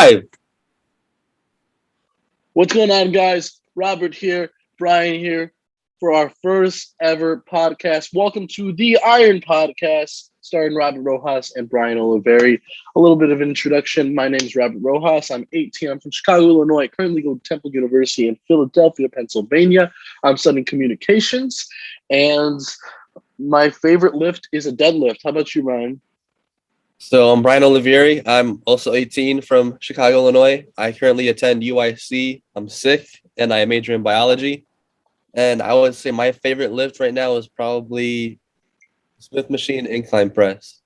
live. What's going on, guys? Robert here, Brian here for our first ever podcast. Welcome to the Iron Podcast, starring Robert Rojas and Brian Oliveri. A little bit of an introduction. My name is Robert Rojas. I'm 18. I'm from Chicago, Illinois. I currently go to Temple University in Philadelphia, Pennsylvania. I'm studying communications, and my favorite lift is a deadlift. How about you, Ryan? So I'm Brian Olivieri. I'm also 18 from Chicago, Illinois. I currently attend UIC. I'm sick and I major in biology. And I would say my favorite lift right now is probably Smith machine incline press.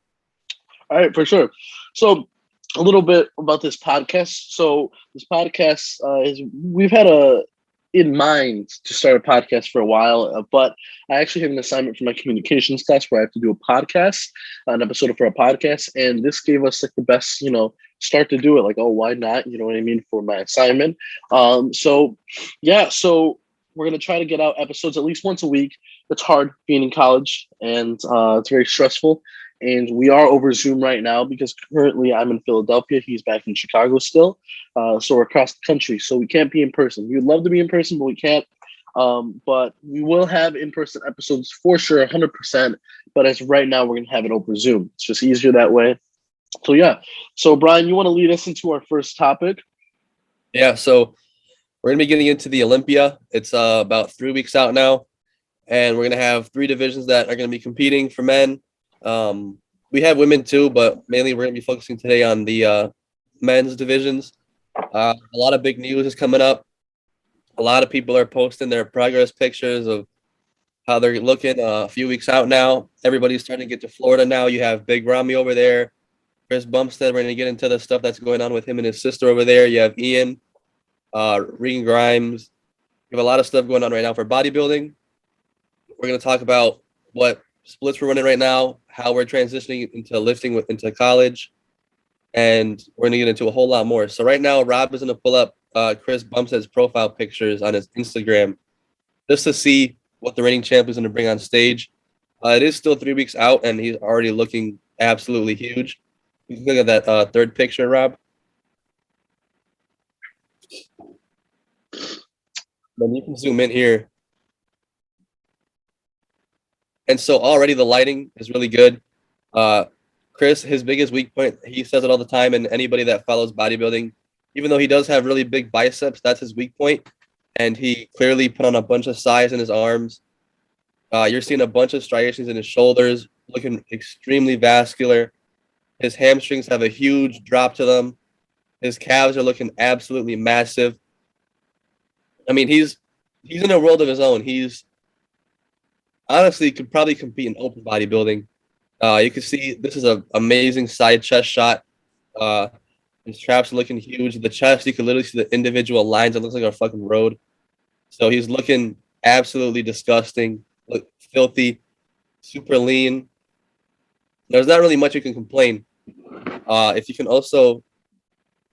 All right, for sure. So, a little bit about this podcast. So, this podcast is we've had in mind to start a podcast for a while, but I actually have an assignment for my communications class where I have to do a podcast, an episode for a podcast, and this gave us like the best, start to do it. Like, oh, why not? You know what I mean, for my assignment. So we're gonna try to get out episodes at least once a week. It's hard being in college, and it's very stressful. And we are over Zoom right now because currently I'm in Philadelphia. He's back in Chicago still. So we're across the country. So we can't be in person. We'd love to be in person, but we can't. But we will have in-person episodes for sure, 100%. But as right now, we're going to have it over Zoom. It's just easier that way. So, yeah. So, Brian, you want to lead us into our first topic? Yeah, so we're going to be getting into the Olympia. It's about 3 weeks out now. And we're going to have 3 divisions that are going to be competing for men. We have women too, but mainly we're going to be focusing today on the men's divisions. A lot of big news is coming up. A lot of people are posting their progress pictures of how they're looking a few weeks out now. Everybody's starting to get to Florida now. You have Big Ramy over there. Chris Bumstead, we're going to get into the stuff that's going on with him and his sister over there. You have Ian, Regan Grimes. You have a lot of stuff going on right now for bodybuilding. We're going to talk about what splits we're running right now, how we're transitioning into lifting into college, and we're going to get into a whole lot more. So right now, Rob is going to pull up Chris Bumstead's profile pictures on his Instagram just to see what the reigning champ is going to bring on stage. It is still 3 weeks out, and he's already looking absolutely huge. You can look at that third picture, Rob. Then you can zoom in here. And so already the lighting is really good. Chris, his biggest weak point, he says it all the time, and anybody that follows bodybuilding, even though he does have really big biceps, that's his weak point. And he clearly put on a bunch of size in his arms. You're seeing a bunch of striations in his shoulders, looking extremely vascular. His hamstrings have a huge drop to them. His calves are looking absolutely massive. I mean, he's in a world of his own. He's honestly could probably compete in open bodybuilding. You can see this is an amazing side chest shot. His traps are looking huge. The chest, you can literally see the individual lines. It looks like a fucking road. So he's looking absolutely disgusting, look filthy, super lean. There's not really much you can complain. If you can also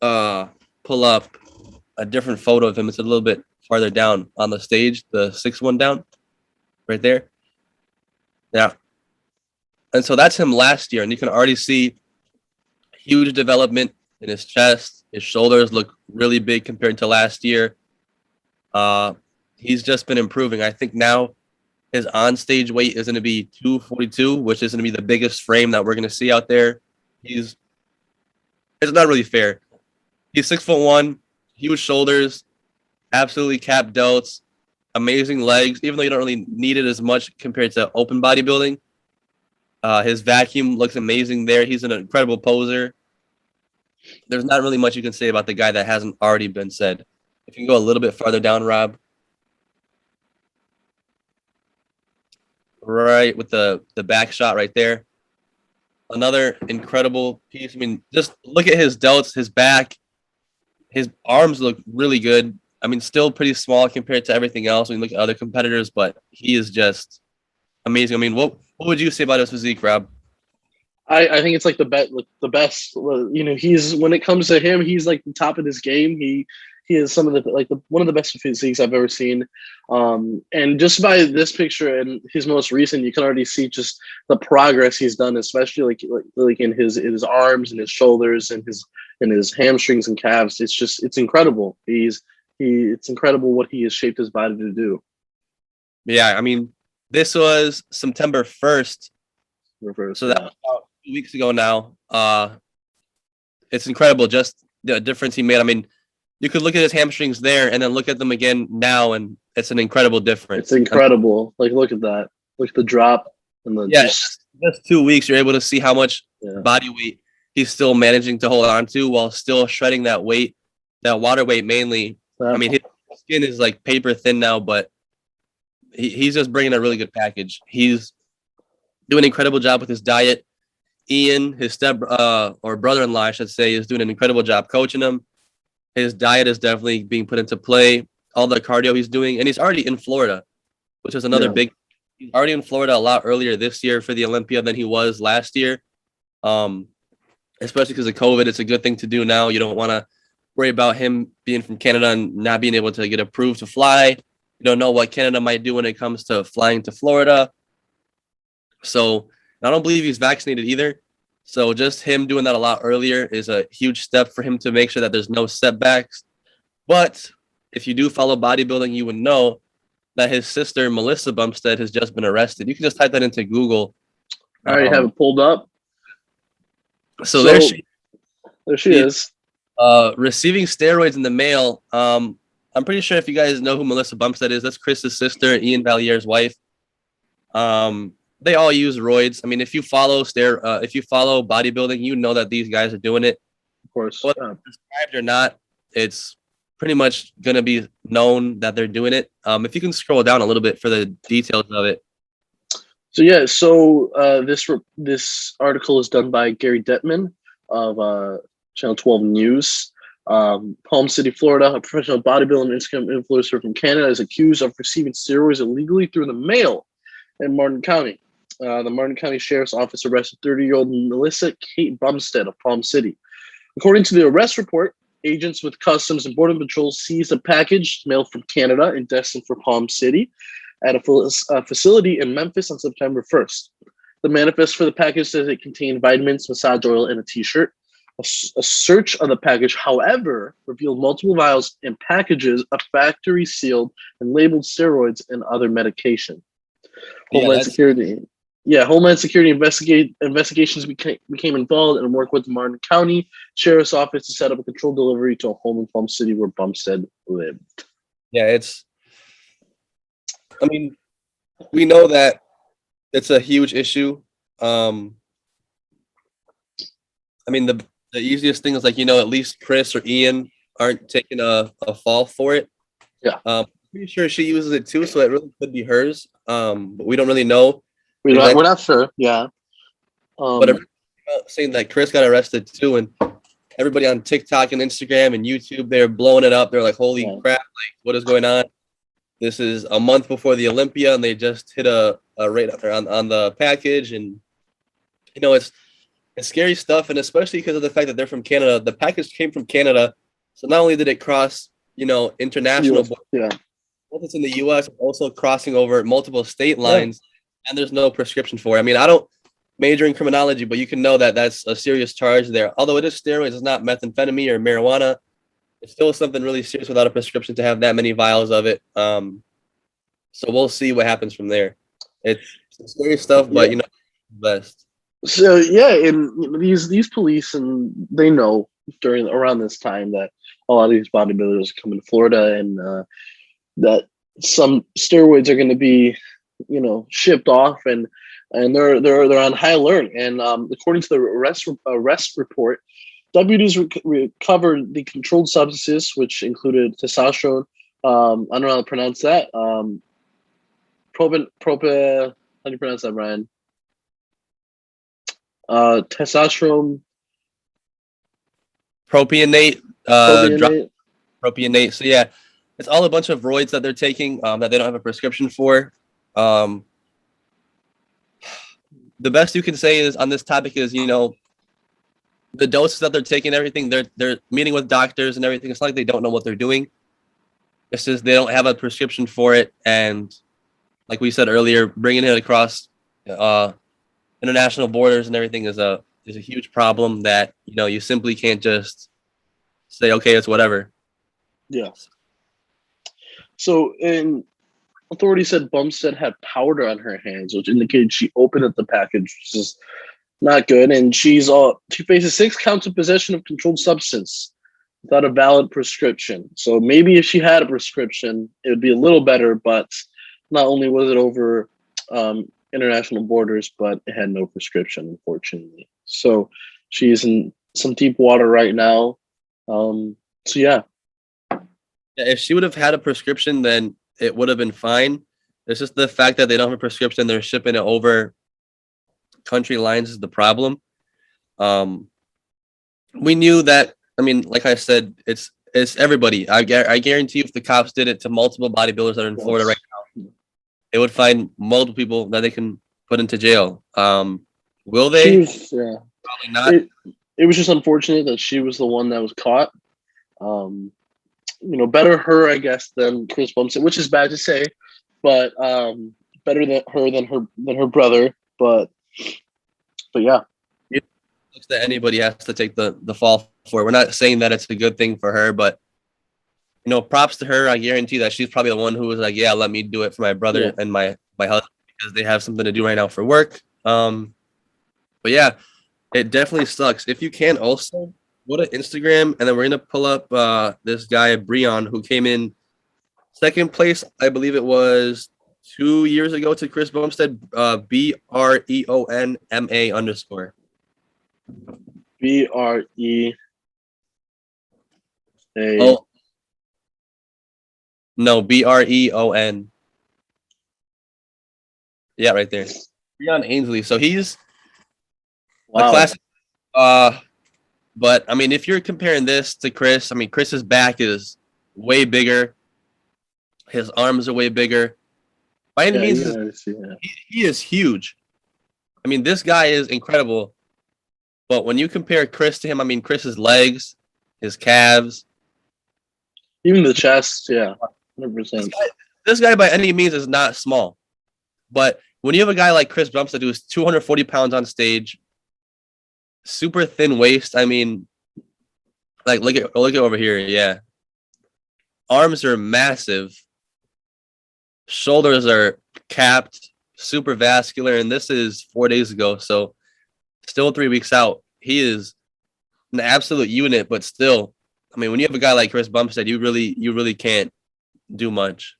pull up a different photo of him, it's a little bit farther down on the stage, the 6th one down, right there. Yeah. And so that's him last year. And you can already see huge development in his chest. His shoulders look really big compared to last year. He's just been improving. I think now his on-stage weight is going to be 242, which is going to be the biggest frame that we're going to see out there. It's not really fair. He's 6'1", huge shoulders, absolutely capped delts, amazing legs, even though you don't really need it as much compared to open bodybuilding. His vacuum looks amazing there. He's an incredible poser. There's not really much you can say about the guy that hasn't already been said. If you can go a little bit farther down, Rob. Right with the back shot right there. Another incredible piece. I mean, just look at his delts, his back. His arms look really good. I mean, still pretty small compared to everything else when you look at other competitors, but he is just amazing. I mean, what would you say about his physique, Rob? I think it's like the best. He's when it comes to him, he's like the top of his game. He He is some of one of the best physiques I've ever seen. And just by this picture and his most recent, you can already see just the progress he's done, especially like in his arms and his shoulders and his hamstrings and calves. It's incredible. It's incredible what he has shaped his body to do. Yeah, I mean, this was September 1st. So that was about 2 weeks ago now. It's incredible just the difference he made. I mean, you could look at his hamstrings there and then look at them again now, and it's an incredible difference. It's incredible. Like, look at that. Look at the drop and the just 2 weeks, you're able to see how much body weight he's still managing to hold on to while still shredding that weight, that water weight mainly. I mean, his skin is like paper thin now, but he's just bringing a really good package. He's doing an incredible job with his diet. Ian, his or brother-in-law, I should say, is doing an incredible job coaching him. His diet is definitely being put into play. All the cardio he's doing, and he's already in Florida, which is another big. He's already in Florida a lot earlier this year for the Olympia than he was last year. Especially because of COVID, it's a good thing to do now. You don't want to worry about him being from Canada and not being able to get approved to fly. You don't know what Canada might do when it comes to flying to Florida. So I don't believe he's vaccinated either. So just him doing that a lot earlier is a huge step for him to make sure that there's no setbacks. But if you do follow bodybuilding, you would know that his sister, Melissa Bumstead, has just been arrested. You can just type that into Google. I already have it pulled up. So there she is. Receiving steroids in the mail. I'm pretty sure if you guys know who Melissa Bumstead is, that's Chris's sister, Ian Valliere's wife. They all use roids. I mean, if you follow bodybuilding, you know that these guys are doing it. Of course. Whether prescribed or not, it's pretty much going to be known that they're doing it. If you can scroll down a little bit for the details of it. So this article is done by Gary Detman of Channel 12 News. Palm City, Florida, a professional bodybuilder and Instagram influencer from Canada is accused of receiving steroids illegally through the mail in Martin County. The Martin County Sheriff's Office arrested 30-year-old Melissa Kate Bumstead of Palm City. According to the arrest report, agents with Customs and Border Patrol seized a package mailed from Canada and destined for Palm City at a facility in Memphis on September 1st. The manifest for the package says it contained vitamins, massage oil, and a T-shirt. A search of the package, however, revealed multiple vials and packages of factory-sealed and labeled steroids and other medication. Homeland Security investigations became involved and worked with the Martin County Sheriff's Office to set up a controlled delivery to a home in Palm City where Bumstead lived. Yeah, I mean, we know that it's a huge issue. I mean, the easiest thing is at least Chris or Ian aren't taking a fall for it. Yeah. Pretty sure she uses it too, so it really could be hers. But we don't really know. We're not sure. Yeah. But everybody saying that Chris got arrested too, and everybody on TikTok and Instagram and YouTube, they're blowing it up. They're like, "Holy crap! Like, what is going on?" This is a month before the Olympia, and they just hit a rate up there on the package, and it's scary stuff, and especially because of the fact that they're from Canada. The package came from Canada, so not only did it cross, international borders, both it's in the U.S., also crossing over multiple state lines, and there's no prescription for it. I mean, I don't major in criminology, but you can know that that's a serious charge there. Although it is steroids, it's not methamphetamine or marijuana. It's still something really serious without a prescription to have that many vials of it. So we'll see what happens from there. It's scary stuff, but best. So and these police, and they know around this time that a lot of these bodybuilders are coming to Florida, and that some steroids are going to be, shipped off, and they're on high alert. And according to the arrest report, deputies recovered the controlled substances, which included testosterone. I don't know how to pronounce that. How do you pronounce that, Brian? Testosterone. Propionate. Propionate. So yeah, it's all a bunch of roids that they're taking that they don't have a prescription for. The best you can say is on this topic is, the doses that they're taking, everything, they're meeting with doctors and everything. It's not like they don't know what they're doing. It's just they don't have a prescription for it, and like we said earlier, bringing it across uh, international borders and everything is a huge problem that you simply can't just say okay, it's whatever. Yeah. So, in authorities said Bumstead had powder on her hands, which indicated she opened up the package, which is not good. And she faces 6 counts of possession of controlled substance without a valid prescription. So maybe if she had a prescription, it would be a little better. But not only was it over international borders, but it had no prescription, unfortunately. So she's in some deep water right now. So yeah, Yeah, if she would have had a prescription, then it would have been fine. It's just the fact that they don't have a prescription, they're shipping it over country lines is the problem. Um, we knew that. I mean, like I said, it's everybody. I guarantee you, if the cops did it to multiple bodybuilders that are in Florida right now, they would find multiple people that they can put into jail. Will she they? was. Yeah, Probably not. it was just unfortunate that she was the one that was caught. Um, better her, I guess, than Chris Bumstead, which is bad to say, but better than her brother. But yeah, It looks that anybody has to take the fall for it. We're not saying that it's a good thing for her, but props to her. I guarantee that she's probably the one who was like, yeah, let me do it for my brother yeah. and my husband because they have something to do right now for work. But yeah, it definitely sucks. If you can also go to Instagram, and then we're gonna pull up this guy Breon who came in second place, I believe it was 2 years ago to Chris Bumstead, BREONMA_. BREA. Oh no, BREON. Yeah, right there. Breon Ainsley. So he's a Wow. classic. But I mean, if you're comparing this to Chris, I mean, Chris's back is way bigger. His arms are way bigger. By any Yeah, means, you gotta see that. he is huge. I mean, this guy is incredible. But when you compare Chris to him, I mean, Chris's legs, his calves. Even the chest, yeah, 100%. This guy by any means is not small. But when you have a guy like Chris Bumstead who's 240 pounds on stage, super thin waist, I mean, like look at over here, yeah. Arms are massive. Shoulders are capped, super vascular, and this is 4 days ago, so still 3 weeks out. He is an absolute unit, but still, I mean, when you have a guy like Chris Bumstead, you really can't do much.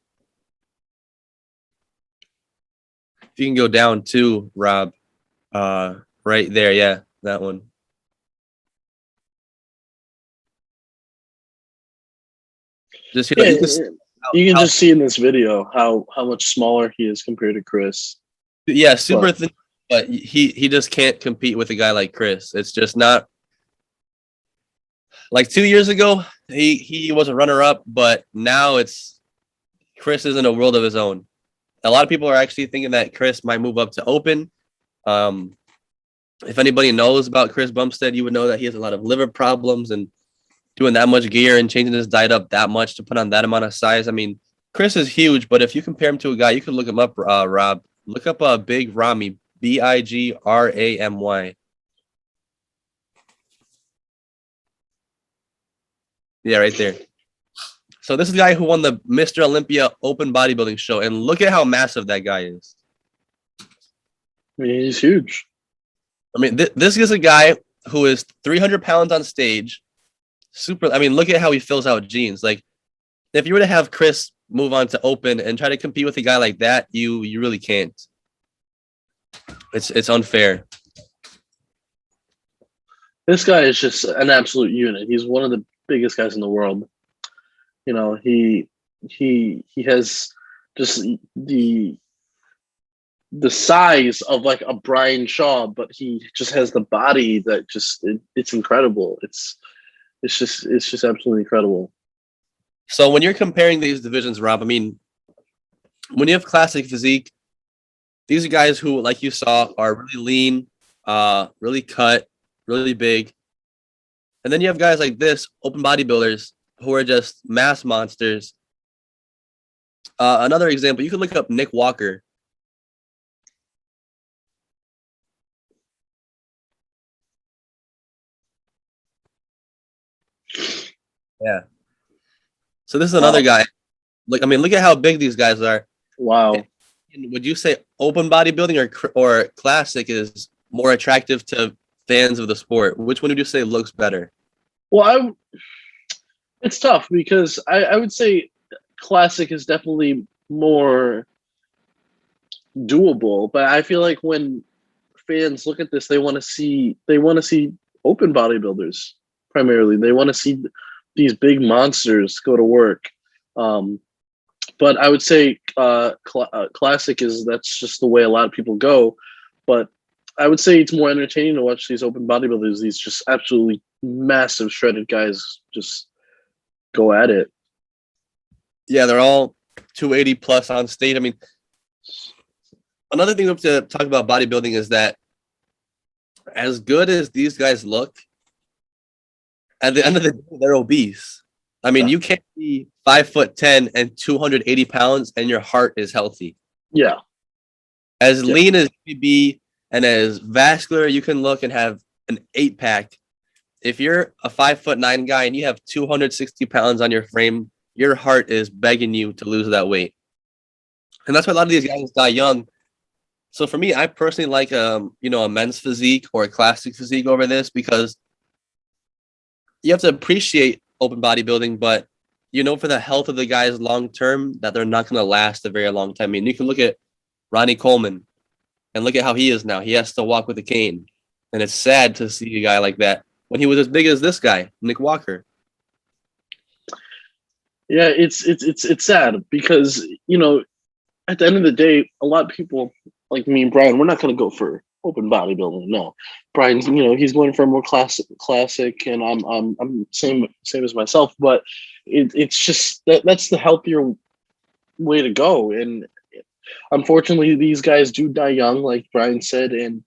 If you can go down to Rob, right there, yeah, that one. Just Yeah, you can how just see in this video how much smaller he is compared to Chris. yeah, super But thin, but he just can't compete with a guy like Chris. It's just not like 2 years ago. He was a runner up, but now it's Chris is in a world of his own. A lot of people are actually thinking that Chris might move up to open. Um, if anybody knows about Chris Bumstead, you would know that he has a lot of liver problems, and doing that much gear and changing his diet up that much to put on that amount of size. I mean, Chris is huge, but if you compare him to a guy, you could look him up, Rob. Look up Big Ramy, Bigramy. Yeah, right there. So this is the guy who won the Mr. Olympia Open Bodybuilding show, and look at how massive that guy is. I mean, he's huge. I mean, this is a guy who is 300 pounds on stage. Super. I mean, look at how he fills out jeans. Like, if you were to have Chris move on to open and try to compete with a guy like that, you really can't. It's unfair. This guy is just an absolute unit. He's one of the biggest guys in the world. He has just the size of like a Brian Shaw, but he just has the body that it's incredible. It's just absolutely incredible. So when you're comparing these divisions, Rob, I mean, when you have classic physique, these are guys who, like you saw, are really lean, really cut, really big. And then you have guys like this, open bodybuilders, who are just mass monsters. Another example, you can look up Nick Walker. Yeah. So this is another Wow. guy. Like, I mean, look at how big these guys are. Wow. And would you say open bodybuilding or classic is more attractive to fans of the sport? Which one would you say looks better? Well, it's tough because I would say classic is definitely more doable, but I feel like when fans look at this, they want to see open bodybuilders primarily. They want to see these big monsters go to work. Um, but I would say classic is that's just the way a lot of people go. But I would say it's more entertaining to watch these open bodybuilders, these just absolutely massive shredded guys just go at it. Yeah, they're all 280 plus on stage. I mean, another thing we have to talk about bodybuilding is that as good as these guys look, at the end of the day, they're obese. I mean, Yeah. you can't be 5'10" and 280 pounds and your heart is healthy. Yeah. As Yeah. lean as you be and as vascular you can look and have an 8-pack. If you're a 5'9" guy and you have 260 pounds on your frame, your heart is begging you to lose that weight. And that's why a lot of these guys die young. So for me, I personally like a men's physique or a classic physique over this because you have to appreciate open bodybuilding, but for the health of the guys long term that they're not going to last a very long time. I mean, you can look at Ronnie Coleman and look at how he is now. He has to walk with a cane, and it's sad to see a guy like that when he was as big as this guy, Nick Walker. Yeah, it's sad because at the end of the day, a lot of people like me and Brian, we're not going to go for open bodybuilding. No, Brian's he's going for a more classic, and I'm same as myself. But it's just that's the healthier way to go. And unfortunately, these guys do die young, like Brian said, and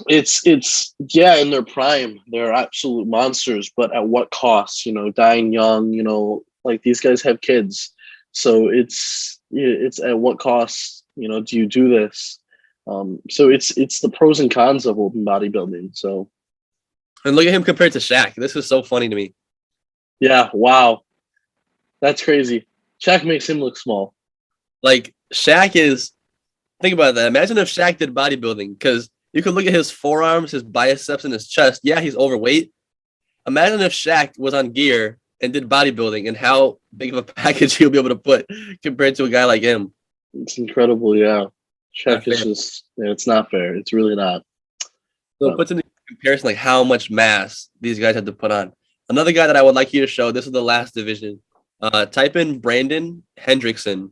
it's yeah, in their prime, they're absolute monsters. But at what cost? Dying young. Like these guys have kids, so it's at what cost? Do you do this? So it's the pros and cons of open bodybuilding. So And look at him compared to Shaq. This is so funny to me. yeah, wow, that's crazy. Shaq makes him look small. Like Shaq is, think about that. Imagine if Shaq did bodybuilding, because you can look at his forearms, his biceps, and his chest. Yeah, he's overweight. Imagine if Shaq was on gear and did bodybuilding and how big of a package he'll be able to put compared to a guy like him. It's incredible. Yeah, Not Shaq is fair. just it's not fair. It's really not. So it puts into comparison like how much mass these guys had to put on. Another guy that I would like you to show, this is the last division. Type in Brandon Hendrickson.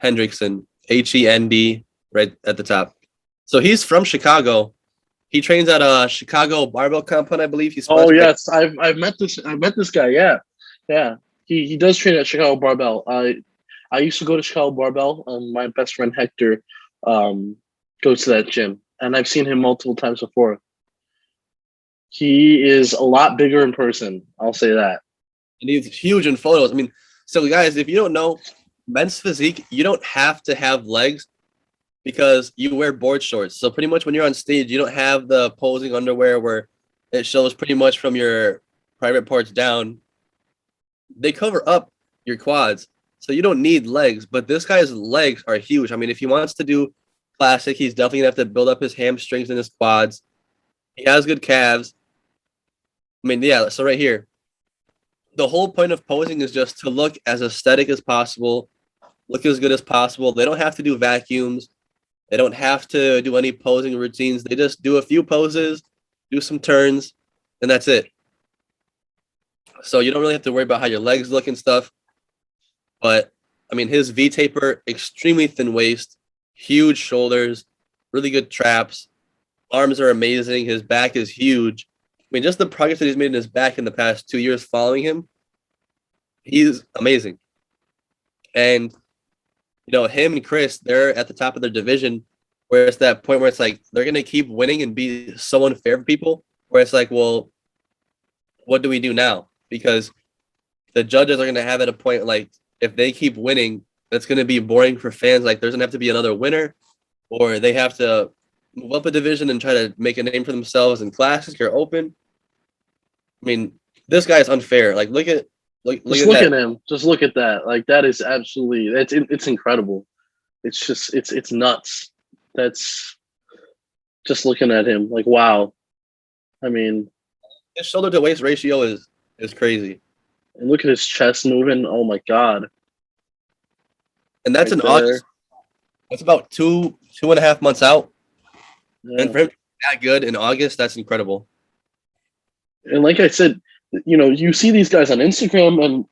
Hendrickson, Hend, right at the top. So he's from Chicago. He trains at a Chicago barbell compound, I believe. He's Oh sponsored by. yes, I've met this guy. Yeah, yeah. He does train at Chicago Barbell. I used to go to Chicago Barbell. My best friend Hector um, goes to that gym, and I've seen him multiple times before. He is a lot bigger in person. I'll say that. And he's huge in photos. I mean, so guys, if you don't know men's physique, you don't have to have legs because you wear board shorts. So pretty much when you're on stage, you don't have the posing underwear where it shows pretty much from your private parts down. They cover up your quads, so you don't need legs. But this guy's legs are huge. I mean, if he wants to do classic, he's definitely gonna have to build up his hamstrings and his quads. He has good calves. I mean, yeah. So right here, the whole point of posing is just to look as aesthetic as possible, look as good as possible. They don't have to do vacuums. They don't have to do any posing routines. They just do a few poses, do some turns, and that's it. So you don't really have to worry about how your legs look and stuff. But I mean, his V taper, extremely thin waist, huge shoulders, really good traps. Arms are amazing. His back is huge. I mean, just the progress that he's made in his back in the past 2 years following him, he's amazing. And him and Chris, they're at the top of their division. where it's that point where it's like they're gonna keep winning and be so unfair for people. Where it's like, well, what do we do now? Because the judges are gonna have at a point like if they keep winning, that's gonna be boring for fans. Like there's gonna have to be another winner, or they have to move up a division and try to make a name for themselves in classes or open. I mean, this guy is unfair. Like look Just at look that. at him. Just look at that. Like that is absolutely it's incredible. It's just it's nuts. That's just looking at him like wow. I mean, His shoulder to waist ratio is crazy. and look at his chest moving. Oh my god, And that's right in there. August. That's about 2.5 months out. And Yeah. for him to be that good in August, that's incredible. And like I said, you see these guys on Instagram and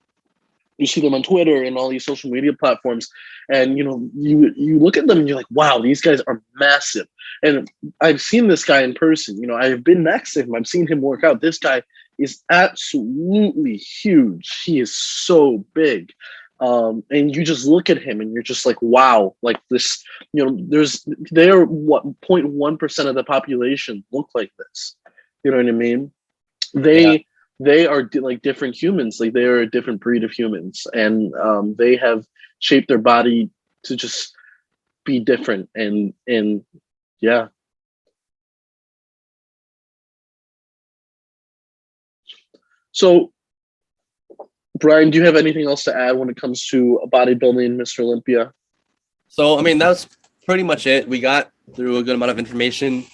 you see them on Twitter and all these social media platforms, and you look at them and you're like, wow, these guys are massive. And I've seen this guy in person. I've been next to him. I've seen him work out. This guy is absolutely huge. He is so big. And you just look at him and you're just like, wow, like this, they're what 0.1% of the population look like this. You know what I mean? Yeah. They are like different humans. Like they are a different breed of humans, and they have shaped their body to just be different. And yeah. So Brian, do you have anything else to add when it comes to bodybuilding, Mr. Olympia? So I mean that's pretty much it. We got through a good amount of information,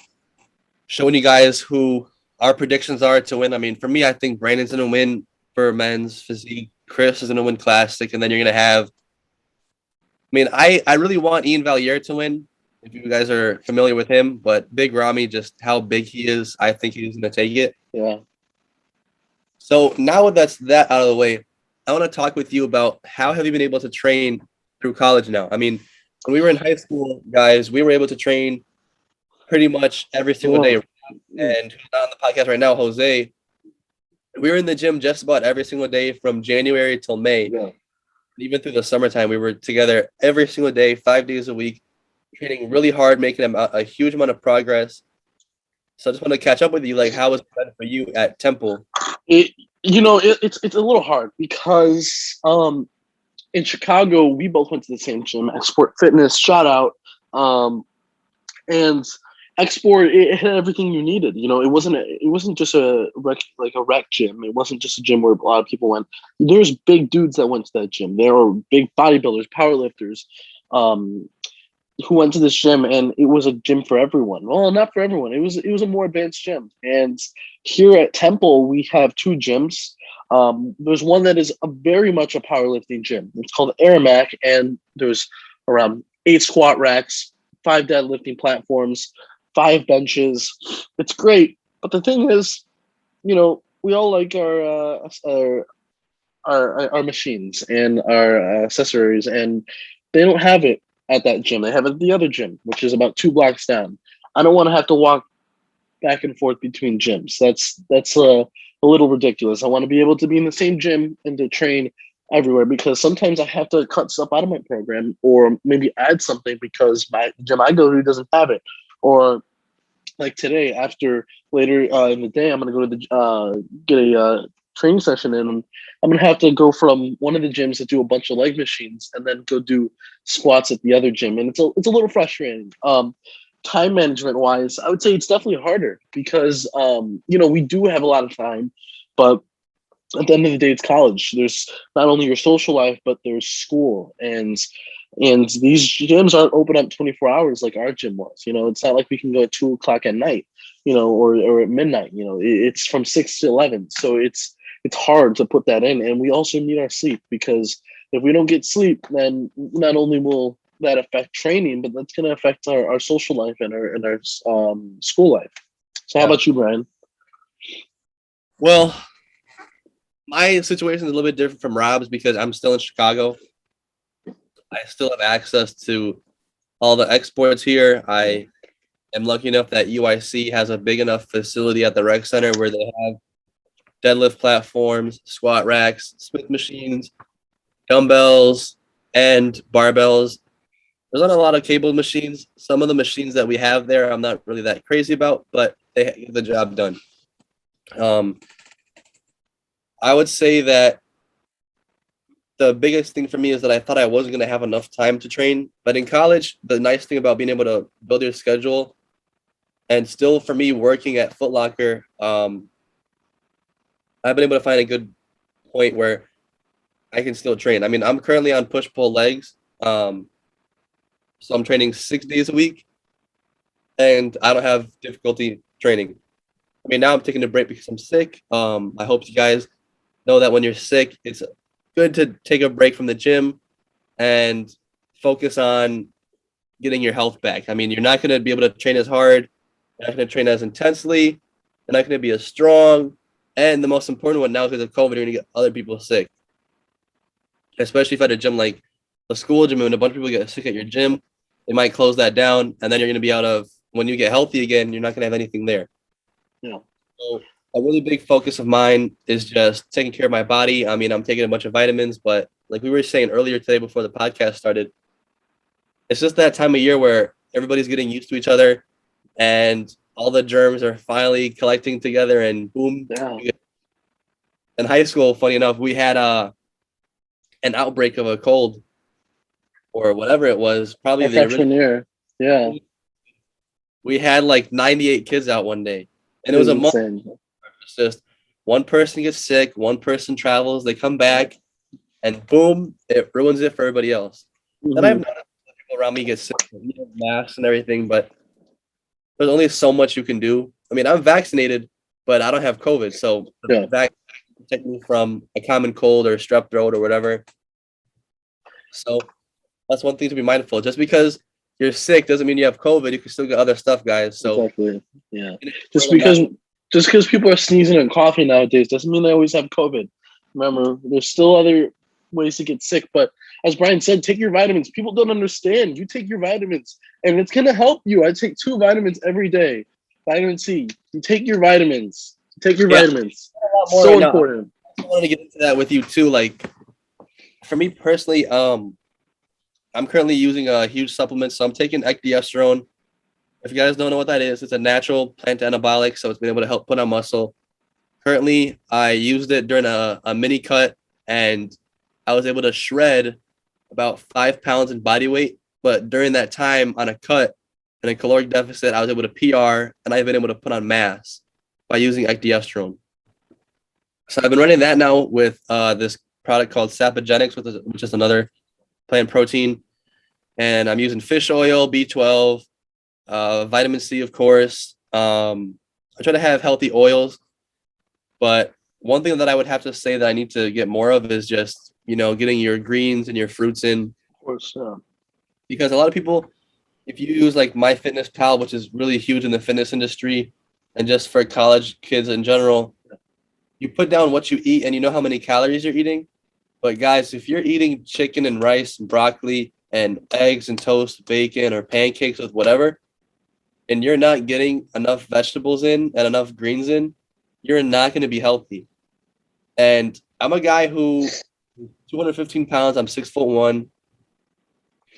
showing you guys who our predictions are to win. I mean, for me, I think Brandon's gonna win for men's physique. Chris is gonna win classic, and then you're gonna have. I mean, I really want Ian Valier to win. If you guys are familiar with him, but Big Ramy, just how big he is, I think he's gonna take it. Yeah. So now that's that out of the way, I want to talk with you about how have you been able to train through college now? I mean, when we were in high school, guys, we were able to train pretty much every single day. Yeah. And who's not on the podcast right now, Jose, we were in the gym just about every single day from January till May. Yeah. Even through the summertime, we were together every single day, 5 days a week, training really hard, making a huge amount of progress. So I just want to catch up with you. Like, how was it for you at Temple? It's a little hard because in Chicago we both went to the same gym, Export Fitness. Shout out. And Export, it had everything you needed. It wasn't just a rec gym. It wasn't just a gym where a lot of people went. There's big dudes that went to that gym. There were big bodybuilders, powerlifters, um, who went to this gym, and it was a gym for everyone. Well, not for everyone. It was a more advanced gym. And here at Temple, we have two gyms. There's one that is very much a powerlifting gym. It's called Aramac, and there's around 8 squat racks, 5 deadlifting platforms, 5 benches. It's great, but the thing is, we all like our machines and our accessories, and they don't have it at that gym. They have it at the other gym, which is about 2 blocks down. I don't want to have to walk back and forth between gyms. That's a little ridiculous. I want to be able to be in the same gym and to train everywhere, because sometimes I have to cut stuff out of my program or maybe add something because my gym I go to doesn't have it. Or like today, after later in the day, I'm gonna go to the get a training session in. And I'm gonna have to go from one of the gyms to do a bunch of leg machines and then go do squats at the other gym, and it's a little frustrating. Time management wise, I would say it's definitely harder because we do have a lot of time, but at the end of the day, it's college. There's not only your social life, but there's school, and these gyms aren't open up 24 hours like our gym was. It's not like we can go at 2 o'clock at night, or at midnight. It's from 6 to 11, so it's hard to put that in, and we also need our sleep, because if we don't get sleep, then not only will that affect training, but that's going to affect our social life and our school life. So, how Yeah. about you, Brian? Well, my situation is a little bit different from Rob's because I'm still in Chicago. I still have access to all the exports here. I am lucky enough that UIC has a big enough facility at the rec center where they have deadlift platforms, squat racks, Smith machines, dumbbells, and barbells. There's not a lot of cable machines. Some of the machines that we have there, I'm not really that crazy about, but they get the job done. Um, I would say that the biggest thing for me is that I thought I wasn't going to have enough time to train. But in college, the nice thing about being able to build your schedule and still for me working at Foot Locker, I've been able to find a good point where I can still train. I mean, I'm currently on push pull legs. So I'm training 6 days a week and I don't have difficulty training. I mean, now I'm taking a break because I'm sick. I hope you guys know that when you're sick, it's good to take a break from the gym and focus on getting your health back. I mean, you're not going to be able to train as hard, you're not going to train as intensely, you're not going to be as strong. And the most important one now, because of COVID, you're going to get other people sick, especially if at a gym like a school gym, when a bunch of people get sick at your gym, they might close that down. And then you're going to be out of, when you get healthy again, you're not going to have anything there. Yeah. So a really big focus of mine is just taking care of my body. I mean, I'm taking a bunch of vitamins, but like we were saying earlier today before the podcast started, it's just that time of year where everybody's getting used to each other and all the germs are finally collecting together and boom. Yeah. In high school, funny enough, we had an outbreak of a cold or whatever it was, probably Our the freshman original. year. Yeah. We had like 98 kids out one day. And It it was was a month. insane. It's just one person gets sick, one person travels, they come back, and boom, it ruins it for everybody else. And I've Mhm. noticed people around me get sick, you know, masks and everything, but there's only so much you can do. I mean, I'm vaccinated, but I don't have COVID, so the Yeah. vaccine protect me from a common cold or strep throat or whatever. So that's one thing to be mindful. Just because you're sick doesn't mean you have COVID. You can still get other stuff, guys. So Exactly. Yeah. it's Just really not- because just because people are sneezing and coughing nowadays doesn't mean they always have COVID. Remember, there's still other ways to get sick. But as Brian said, take your vitamins. People don't understand. You take your vitamins, and it's gonna help you. I take 2 vitamins every day. Vitamin C. You take your vitamins. Take your Yeah. vitamins. a lot more So right now. important. I wanted to get into that with you too. Like for me personally, I'm currently using a huge supplement, so I'm taking ecdiesterone. If you guys don't know what that is, it's a natural plant anabolic, so it's been able to help put on muscle. Currently, I used it during a mini cut, and I was able to shred about 5 pounds in body weight. But during that time on a cut and a caloric deficit, I was able to PR, and I've been able to put on mass by using ecdiesterone. So I've been running that now with this product called Sapogenics, which is another plant protein, and I'm using fish oil, B12, vitamin C, of course. I try to have healthy oils, but one thing that I would have to say that I need to get more of is just, you know, getting your greens and your fruits in, Of course. Yeah. because a lot of people, if you use like MyFitnessPal, which is really huge in the fitness industry and just for college kids in general, you put down what you eat and you know how many calories you're eating. But guys, if you're eating chicken and rice and broccoli and eggs and toast, bacon or pancakes with whatever, and you're not getting enough vegetables in and enough greens in, you're not going to be healthy. And I'm a guy who 215 pounds, I'm 6'1",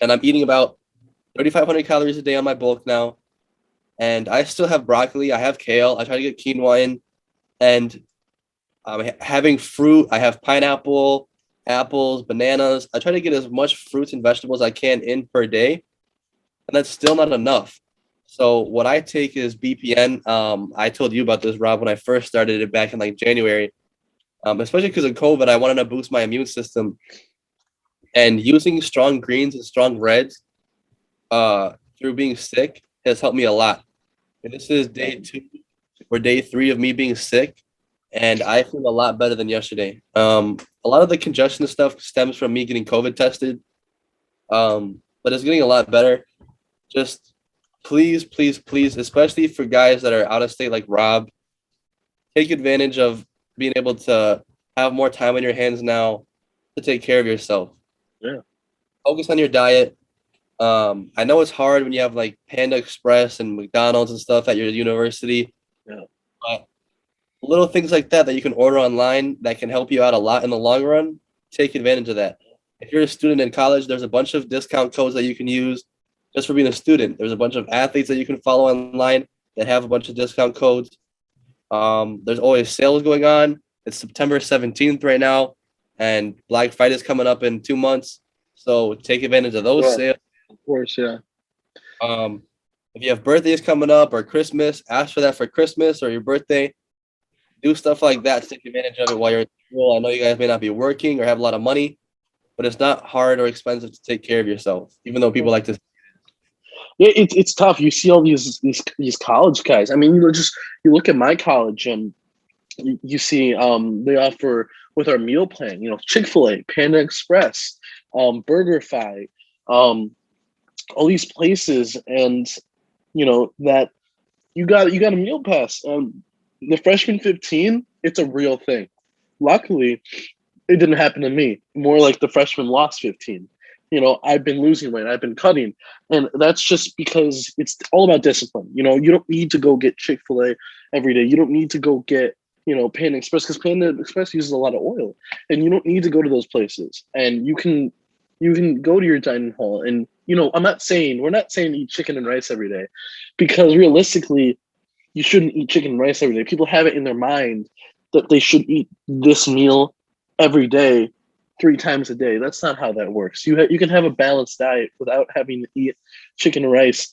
and I'm eating about 3,500 calories a day on my bulk now. And I still have broccoli, I have kale, I try to get quinoa in, and I'm having fruit. I have pineapple, apples, bananas. I try to get as much fruits and vegetables I can in per day, and that's still not enough. So what I take is BPN. I told you about this, Rob, when I first started it back in like January. Especially because of COVID, I wanted to boost my immune system, and using strong greens and strong reds through being sick has helped me a lot. And this is day 2 or day 3 of me being sick, and I feel a lot better than yesterday. A lot of the congestion stuff stems from me getting COVID tested, but it's getting a lot better. Just please, please, please, especially for guys that are out of state like Rob, take advantage of being able to have more time on your hands now to take care of yourself. Yeah. Focus on your diet. I know it's hard when you have like Panda Express and McDonald's and stuff at your university, Yeah. but little things like that that you can order online that can help you out a lot in the long run, take advantage of that. If you're a student in college, there's a bunch of discount codes that you can use just for being a student. There's a bunch of athletes that you can follow online that have a bunch of discount codes. There's always sales going on. It's September 17th right now, and Black Friday is coming up in 2 months. So take advantage of those Sure. sales. Of course, yeah. Um, if you have birthdays coming up or Christmas, ask for that for Christmas or your birthday. Do stuff like that to take advantage of it while you're in school. I know you guys may not be working or have a lot of money, but it's not hard or expensive to take care of yourself, even though people like to. Yeah, it's tough. You see all these college guys. I mean, just you look at my college and you see they offer with our meal plan. Chick-fil-A, Panda Express, BurgerFi, all these places, and that you got a meal pass. The freshman 15, it's a real thing. Luckily, it didn't happen to me. More like the freshman lost 15. I've been losing weight, I've been cutting, and that's just because it's all about discipline. You don't need to go get Chick-fil-A every day. You don't need to go get Panda Express, because Panda Express uses a lot of oil, and you don't need to go to those places. And you can go to your dining hall, and we're not saying eat chicken and rice every day, because realistically, you shouldn't eat chicken and rice every day. People have it in their mind that they should eat this meal every day, 3 times a day. That's not how that works. You can have a balanced diet without having to eat chicken and rice.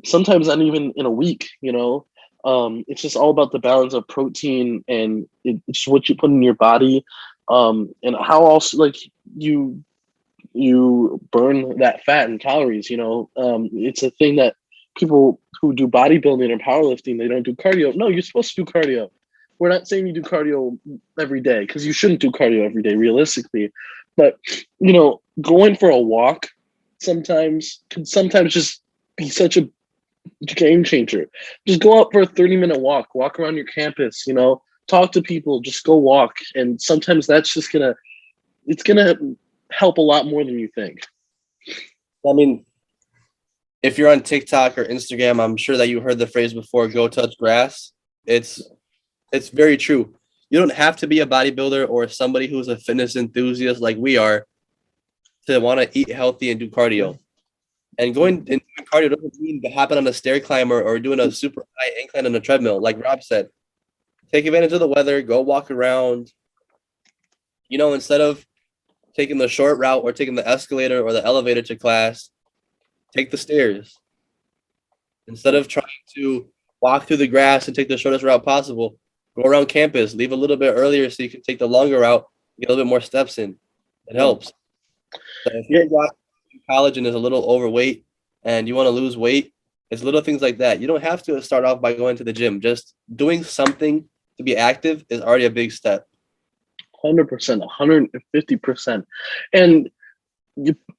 Sometimes not even in a week. It's just all about the balance of protein, and it's what you put in your body, and how else like you burn that fat and calories. It's a thing that people who do bodybuilding or powerlifting, they don't do cardio. No, you're supposed to do cardio. We're not saying you do cardio every day, because you shouldn't do cardio every day realistically. But going for a walk sometimes can sometimes just be such a game changer. Just go out for a 30-minute walk around your campus, talk to people, just go walk. And sometimes that's just it's gonna help a lot more than you think. I mean, if you're on TikTok or Instagram, I'm sure that you heard the phrase before, "Go touch grass." It's very true. You don't have to be a bodybuilder or somebody who's a fitness enthusiast like we are to want to eat healthy and do cardio. And going and doing cardio doesn't mean to happen on a stair climber or doing a super high incline on a treadmill. Like Rob said, take advantage of the weather, go walk around. Instead of taking the short route or taking the escalator or the elevator to class, take the stairs. Instead of trying to walk through the grass and take the shortest route possible, go around campus, leave a little bit earlier so you can take the longer route, get a little bit more steps in. It helps. So if you're walking to college and is a little overweight and you want to lose weight, it's little things like that. You don't have to start off by going to the gym. Just doing something to be active is already a big step. 100%, 150%. And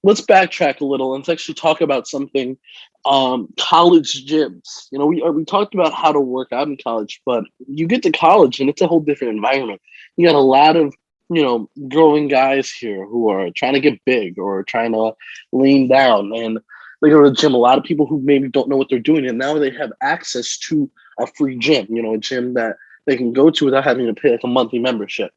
let's backtrack a little and let's actually talk about something. College gyms. We talked about how to work out in college, but you get to college and it's a whole different environment. You got a lot of growing guys here who are trying to get big or trying to lean down, and they go to the gym. A lot of people who maybe don't know what they're doing, and now they have access to a free gym. A gym that they can go to without having to pay like a monthly membership.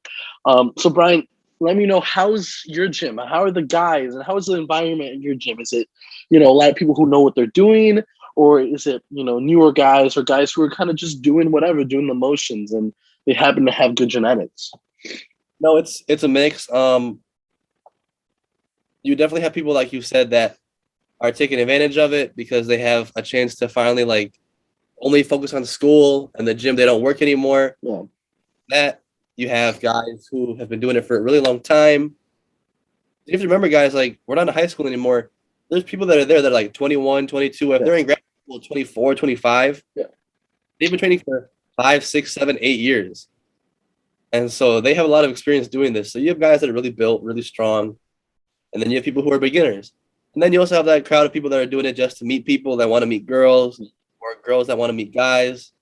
So Brian, let me know, how's your gym? How are the guys, and how is the environment in your gym? Is it, a lot of people who know what they're doing, or is it, newer guys or guys who are kind of just doing whatever, doing the motions, and they happen to have good genetics? No, it's a mix. You definitely have people like you said that are taking advantage of it because they have a chance to finally like only focus on school and the gym. They don't work anymore. Yeah. That you have guys who have been doing it for a really long time. You have to remember, guys, like we're not in high school anymore. There's people that are there that are like 21, 22. If they're in grad school, 24, 25. Yeah. They've been training for 5, 6, 7, 8 years. And so they have a lot of experience doing this. So you have guys that are really built, really strong. And then you have people who are beginners. And then you also have that crowd of people that are doing it just to meet people that want to meet girls or girls that want to meet guys.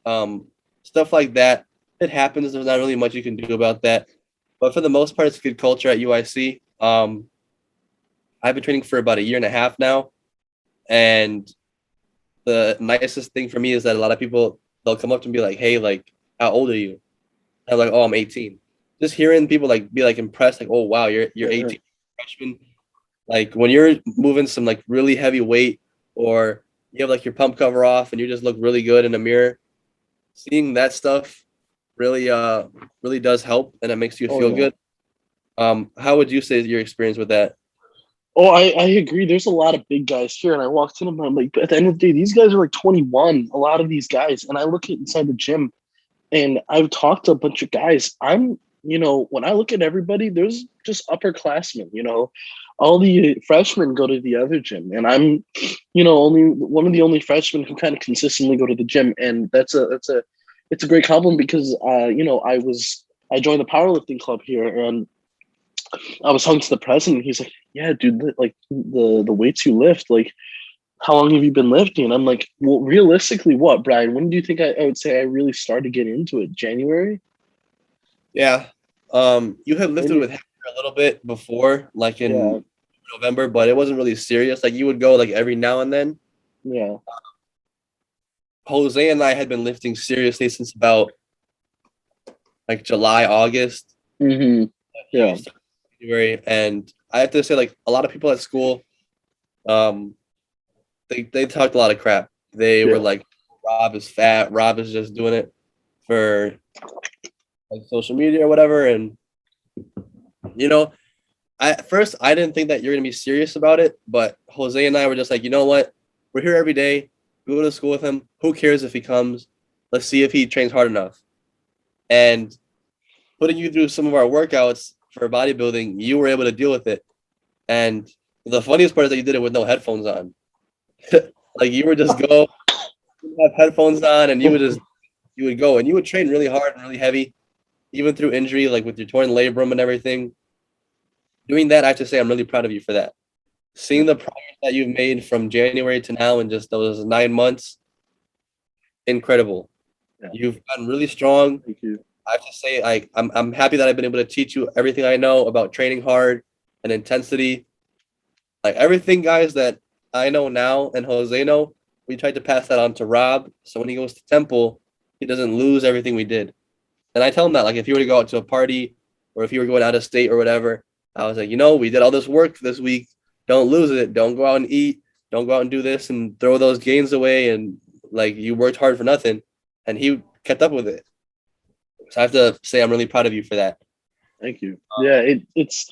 Stuff like that. It happens. There's not really much you can do about that. But for the most part, it's good culture at UIC. I've been training for about a year and a half now. And the nicest thing for me is that a lot of people, they'll come up to me and be like, hey, like, how old are you? I'm like, oh, I'm 18. Just hearing people like be like impressed, like, oh wow, you're 18 freshman. Like when you're moving some like really heavy weight, or you have like your pump cover off and you just look really good in the mirror, seeing that stuff really does help, and it makes you Oh feel yeah. good. How would you say is your experience with that? Oh, I agree. There's a lot of big guys here, and I walked in and I'm like, but at the end of the day, these guys are like 21. A lot of these guys, and I look at inside the gym, and I've talked to a bunch of guys. When I look at everybody, there's just upperclassmen. All the freshmen go to the other gym, and I'm, only one of the only freshmen who kind of consistently go to the gym, and it's a great compliment because I joined the powerlifting club here, and I was talking to the president. He's like, "Yeah, dude, like the weights you lift, like how long have you been lifting?" I'm like, "Well, realistically, what, Brian? When do you think I would say I really started to get into it? January?" Yeah. You had lifted Maybe. with Hector a little bit before, like Yeah, in November, but it wasn't really serious. Like you would go like every now and then. yeah. Jose and I had been lifting seriously since about like July, August. Mm-hmm. You Yeah, started in January, and I have to say, like a lot of people at school, um, they talked a lot of crap. They were yeah. like, "Rob is fat. Rob is just doing it for like social media or whatever." And you know, at first I didn't think that you're gonna be serious about it, but Jose and I were just like, you know what? We're here every day. We go to school with him. Who cares if he comes? Let's see if he trains hard enough. And putting you through some of our workouts for bodybuilding, you were able to deal with it. And the funniest part is that you did it with no headphones on. Like you would just go, have headphones on, and you would go and you would train really hard and really heavy, even through injury, like with your torn labrum and everything. Doing that, I have to say, I'm really proud of you for that. Yeah, Seeing the progress that you've made from January to now in just those 9 months, incredible. yeah. You've gotten really strong. Thank you. I have to say, I'm happy that I've been able to teach you everything I know about training hard and intensity. Like everything, guys, that I know now and Jose know, we tried to pass that on to Rob. So when he goes to Temple, he doesn't lose everything we did. And I tell him that, like, if he were to go out to a party or if he were going out of state or whatever, I was like, we did all this work this week. Don't lose it. Don't go out and eat. Don't go out and do this and throw those gains away. And like, you worked hard for nothing. And he kept up with it. So I have to say, I'm really proud of you for that. Thank you. Yeah, it's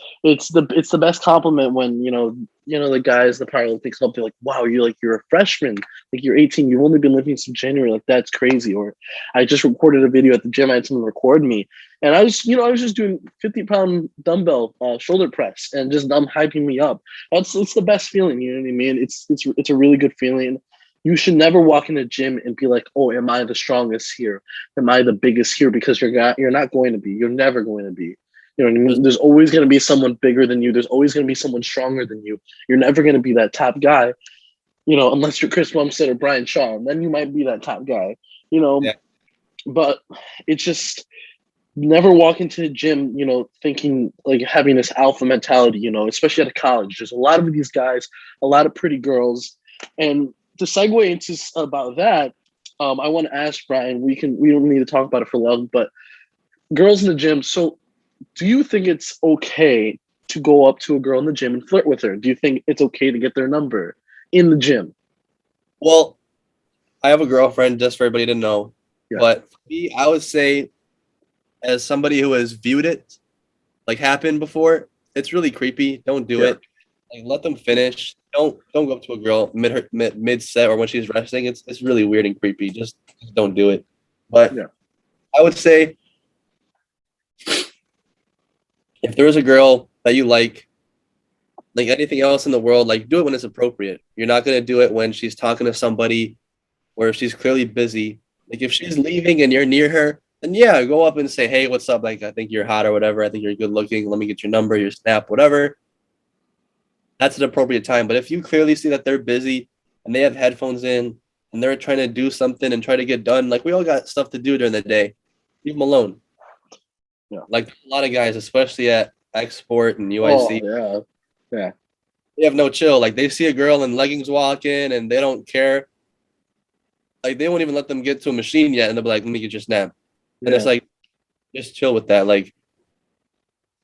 the best compliment when the guys, the powerlifting club, they're like, "Wow, you're a freshman, like you're 18, you've only been lifting since January, like that's crazy." Or I just recorded a video at the gym. I had someone record me, and I was just doing 50-pound dumbbell shoulder press and just them hyping me up. It's the best feeling. You know what I mean? It's a really good feeling. You should never walk in a gym and be like, "Oh, am I the strongest here? Am I the biggest here?" Because you're not going to be. You're never going to be. You know what I There's, mean? There's always going to be someone bigger than you. There's always going to be someone stronger than you. You're never going to be that top guy, unless you're Chris Bumstead or Brian Shaw. And then you might be that top guy, you know. yeah. But it's just never walk into the gym, thinking like having this alpha mentality, especially at a college. There's a lot of these guys, a lot of pretty girls. And to segue into about that, I want to ask Brian, we don't need to talk about it for long, but girls in the gym. So do you think it's okay to go up to a girl in the gym and flirt with her? Do you think it's okay to get their number in the gym? Well, I have a girlfriend, just for everybody to know. Yeah. But for me, I would say, as somebody who has viewed it like happen before, it's really creepy. Don't do Yeah. it. Like let them finish. Don't go up to a girl mid set or when she's resting. It's really weird and creepy. Just don't do it. But Yeah. I would say if there's a girl that you like anything else in the world, like do it when it's appropriate. You're not gonna do it when she's talking to somebody or if she's clearly busy. Like if she's leaving and you're near her, then yeah, go up and say, "Hey, what's up? Like I think you're hot or whatever. I think you're good looking. Let me get your number, your snap, whatever." That's an appropriate time. But if you clearly see that they're busy and they have headphones in and they're trying to do something and try to get done, like we all got stuff to do during the day, leave them alone. Yeah. Like a lot of guys, especially at Export and Oh UIC, yeah. Yeah. they have no chill. Like they see a girl in leggings walk in and they don't care. Like they won't even let them get to a machine yet, and they'll be like, "Let me get your snap." And it's Yeah. like, just chill with that. Like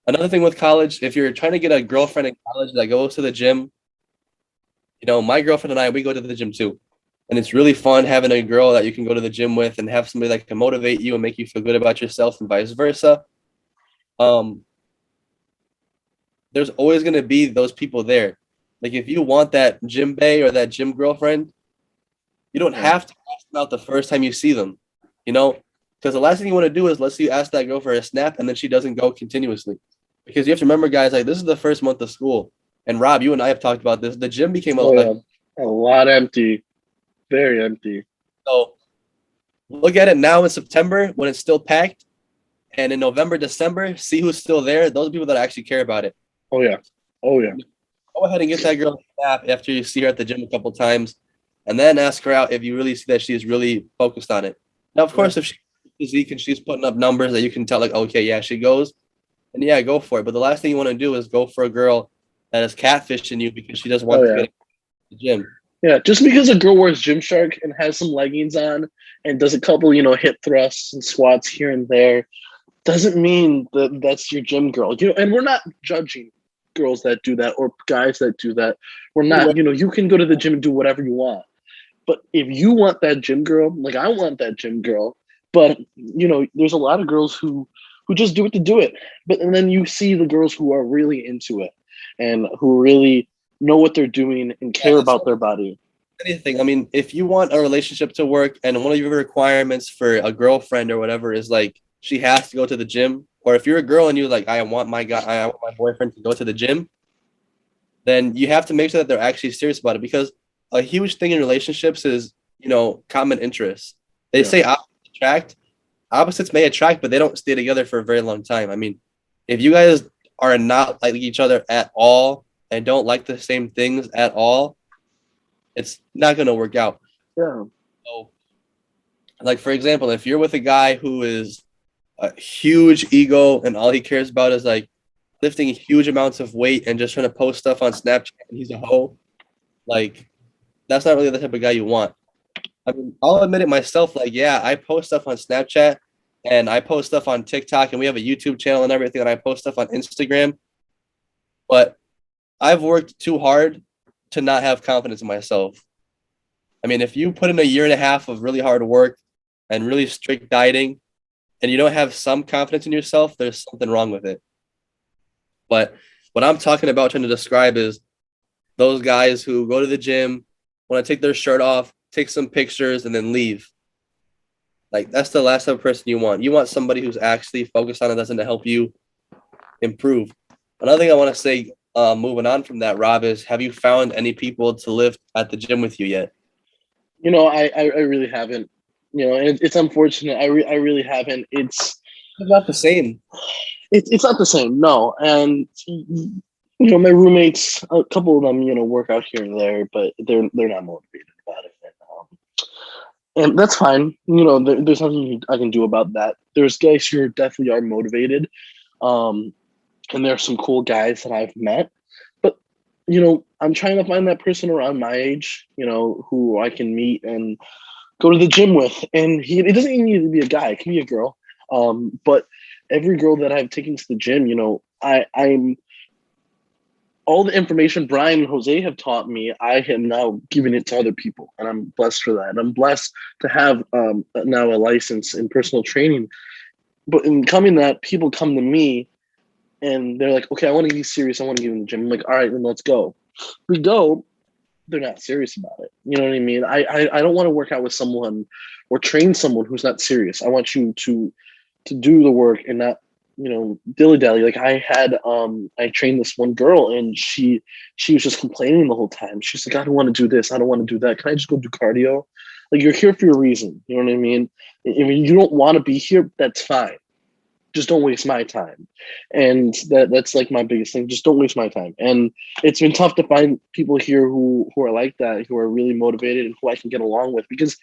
Another thing with college, if you're trying to get a girlfriend in college that goes to the gym, my girlfriend and I, we go to the gym too. And it's really fun having a girl that you can go to the gym with and have somebody that can motivate you and make you feel good about yourself and vice versa. Um, there's always going to be those people there. Like if you want that gym bae or that gym girlfriend, you don't Yeah. have to ask them out the first time you see them, you know, because the last thing you want to do is let's say you ask that girl for a snap and then she doesn't go continuously. Because you have to remember, guys, like this is the first month of school. And Rob, you and I have talked about this. The gym became Oh yeah, a lot empty, very empty. so look at it now in September when it's still packed, and in November, December, see who's still there. Those are people that actually care about it. Oh yeah, oh yeah, Go ahead and get that girl a snap after you see her at the gym a couple times, and then ask her out if you really see that she's really focused on it. Now, of yeah, course, if she's physique and she's putting up numbers that you can tell, like, okay, yeah, she goes, and yeah, go for it. But the last thing you want to do is go for a girl that is catfishing you because she doesn't oh want to yeah, get to the gym. yeah. Just because a girl wears Gymshark and has some leggings on and does a couple, hip thrusts and squats here and there, doesn't mean that that's your gym girl. And we're not judging girls that do that or guys that do that. We're not. You can go to the gym and do whatever you want. But if you want that gym girl, like I want that gym girl, but there's a lot of girls who just do it to do it. But and then you see the girls who are really into it and who really know what they're doing and Yeah, care that's about their body. anything. I mean, if you want a relationship to work and one of your requirements for a girlfriend or whatever is like she has to go to the gym, or if you're a girl and you're like, I want my guy, I want my boyfriend to go to the gym, then you have to make sure that they're actually serious about it because a huge thing in relationships is, common interests. They Yeah. say opposites may attract, but they don't stay together for a very long time. I mean, if you guys are not like each other at all and don't like the same things at all, it's not going to work out. Yeah. So, like for example, if you're with a guy who is a huge ego and all he cares about is like lifting huge amounts of weight and just trying to post stuff on Snapchat and he's a hoe, like that's not really the type of guy you want. I mean, I'll admit it myself. Like, yeah, I post stuff on Snapchat and I post stuff on TikTok and we have a YouTube channel and everything, and I post stuff on Instagram. But I've worked too hard to not have confidence in myself. I mean, if you put in a year and a half of really hard work and really strict dieting and you don't have some confidence in yourself, there's something wrong with it. But what I'm talking about, trying to describe, is those guys who go to the gym, want to take their shirt off, take some pictures, and then leave. Like that's the last type of person you want. You want somebody who's actually focused on it, that's going to help you improve. Another thing I want to say, moving on from that, Rob, is have you found any people to live at the gym with you yet? I really haven't. And it's unfortunate. I really haven't. It's not the same. It's not the same. No, and my roommates, a couple of them, work out here and there, but they're not motivated about it. And that's fine. There's nothing I can do about that. There's guys who definitely are motivated, um, and there's some cool guys that I've met. But I'm trying to find that person around my age, who I can meet and go to the gym with. And it doesn't even need to be a guy; it can be a girl. But every girl that I've taken to the gym, I'm all the information Brian and Jose have taught me, I am now giving it to other people, and I'm blessed for that. And I'm blessed to have now a license in personal training. But in coming that, people come to me and they're like, "Okay, I want to be serious. I want to get in the gym." I'm like, "All right, then let's go." We go. They're not serious about it. You know what I mean? I don't want to work out with someone or train someone who's not serious. I want you to do the work and not dilly dally. Like I trained this one girl and she was just complaining the whole time. She's like, I don't want to do this, I don't want to do that, can I just go do cardio? Like, you're here for a reason, you know what I mean? If you don't want to be here, that's fine, just don't waste my time. And that's like my biggest thing, just don't waste my time. And it's been tough to find people here who are like that, who are really motivated and who I can get along with, because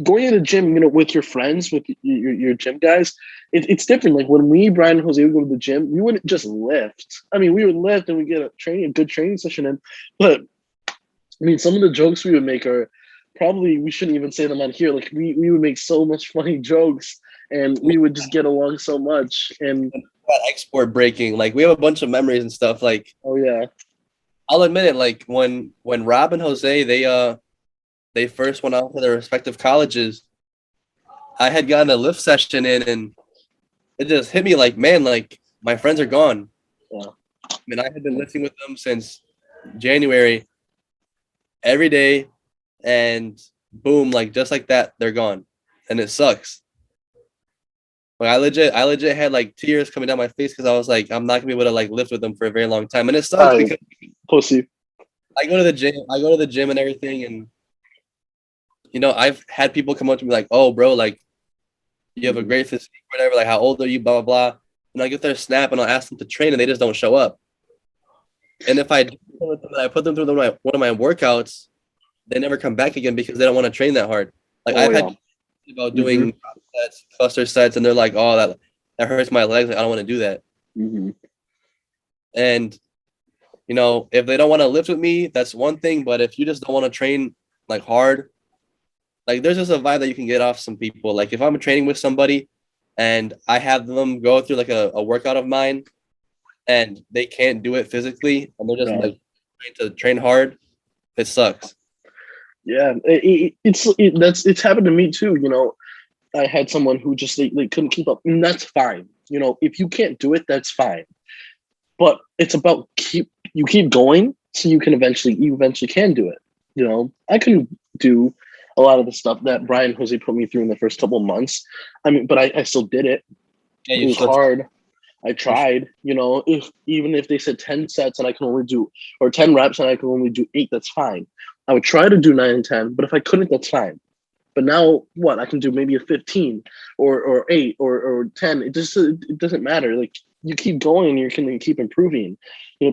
going to the gym, with your friends, with your gym guys, it's different. Like when me, Brian, and Jose would go to the gym, we wouldn't just lift. I mean, we would lift and we get a good training session in. But I mean, some of the jokes we would make are probably, we shouldn't even say them on here. Like we would make so much funny jokes, and we would just get along so much. And That export breaking. Like we have a bunch of memories and stuff. Like Oh yeah. I'll admit it. Like when Rob and Jose they first went out to their respective colleges, I had gotten a lift session in, and it just hit me like, man, like my friends are gone. Yeah. I mean, I had been lifting with them since January every day, and boom, like just like that, they're gone, and it sucks. Like I legit had like tears coming down my face because I was like, I'm not gonna be able to like lift with them for a very long time, and it sucks I because pussy. I go to the gym and everything, and I've had people come up to me like, oh, bro, like you have a great physique, whatever. Like, how old are you? Blah blah blah. And I get their snap, and I'll ask them to train, and they just don't show up. And if I do with them, and I put them through one of my workouts, they never come back again because they don't want to train that hard. Like Oh I've yeah. had about doing sets, cluster sets, and they're like, "Oh, that hurts my legs. Like, I don't want to do that." Mm-hmm. And if they don't want to lift with me, that's one thing. But if you just don't want to train like hard, like there's just a vibe that you can get off some people. Like if I'm training with somebody and I have them go through like a workout of mine and they can't do it physically and they're just Yeah. like trying to train hard, it sucks. Yeah. It's happened to me too. I had someone who just they couldn't keep up, and that's fine. If you can't do it, that's fine. But it's about you keep going so you eventually can do it. I couldn't do a lot of the stuff that Brian Jose put me through in the first couple of months. I mean, but I still did it. Yeah, It you was still hard. I tried. If they said 10 sets and I can only do, or 10 reps and I can only do 8, that's fine. I would try to do 9 and 10, but if I couldn't, that's fine. But now what? I can do maybe a 15 or 8 or 10. It doesn't matter. Like you keep going and you can keep improving.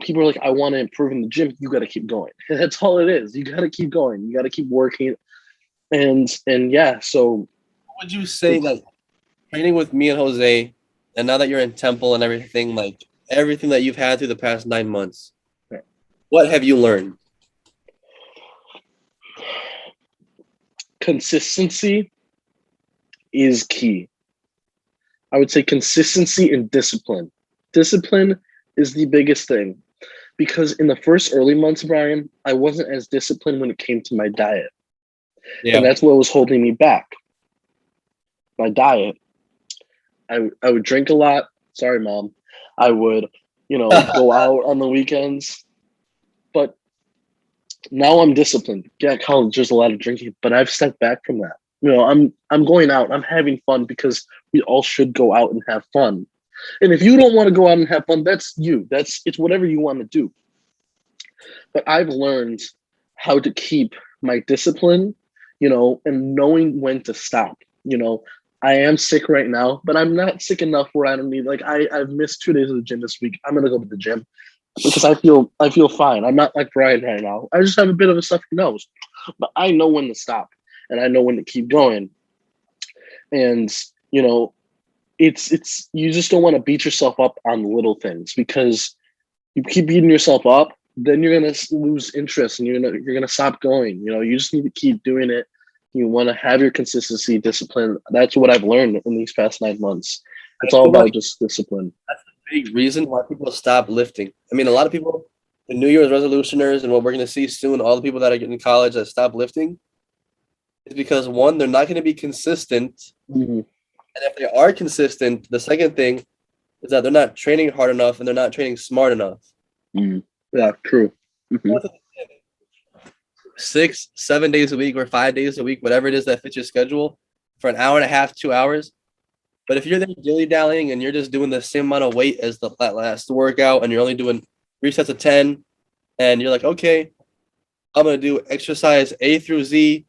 People are like, I want to improve in the gym. You got to keep going. That's all it is. You got to keep going. You got to keep working. And yeah, so would you say that training with me and Jose, and now that you're in Temple and everything, like everything that you've had through the past 9 months, what have you learned? consistency is key. I would say consistency and discipline. Discipline is the biggest thing because in the first early months, Brian, I wasn't as disciplined when it came to my diet. Yeah. And that's what was holding me back. My diet. I would drink a lot. Sorry, mom. I would, go out on the weekends. But now I'm disciplined. Yeah, college, there's a lot of drinking, but I've stepped back from that. I'm going out. I'm having fun because we all should go out and have fun. And if you don't want to go out and have fun, that's you. It's whatever you want to do. But I've learned how to keep my discipline, and knowing when to stop. I am sick right now, but I'm not sick enough where I don't need like I've missed 2 days of the gym this week. I'm gonna go to the gym because I feel fine. I'm not like Brian right now. I just have a bit of a stuffy nose. But I know when to stop and I know when to keep going. And it's you just don't want to beat yourself up on little things because you keep beating yourself up, then you're gonna lose interest and you're gonna stop going. You just need to keep doing it. You want to have your consistency, discipline. That's what I've learned in these past 9 months. It's I all feel about like just discipline. that's a big reason why people stop lifting. I mean, a lot of people, the New Year's resolutioners, and what we're going to see soon, all the people that are getting in college that stop lifting, is because one, they're not going to be consistent. Mm-hmm. And if they are consistent, the second thing is that they're not training hard enough and they're not training smart enough. Mm-hmm. Yeah, true. Mm-hmm. 6, 7 days a week or 5 days a week, whatever it is that fits your schedule, for an hour and a half, 2 hours. But if you're there dilly dallying and you're just doing the same amount of weight as that last workout and you're only doing 3 sets of 10, and you're like, okay, I'm going to do exercise A through Z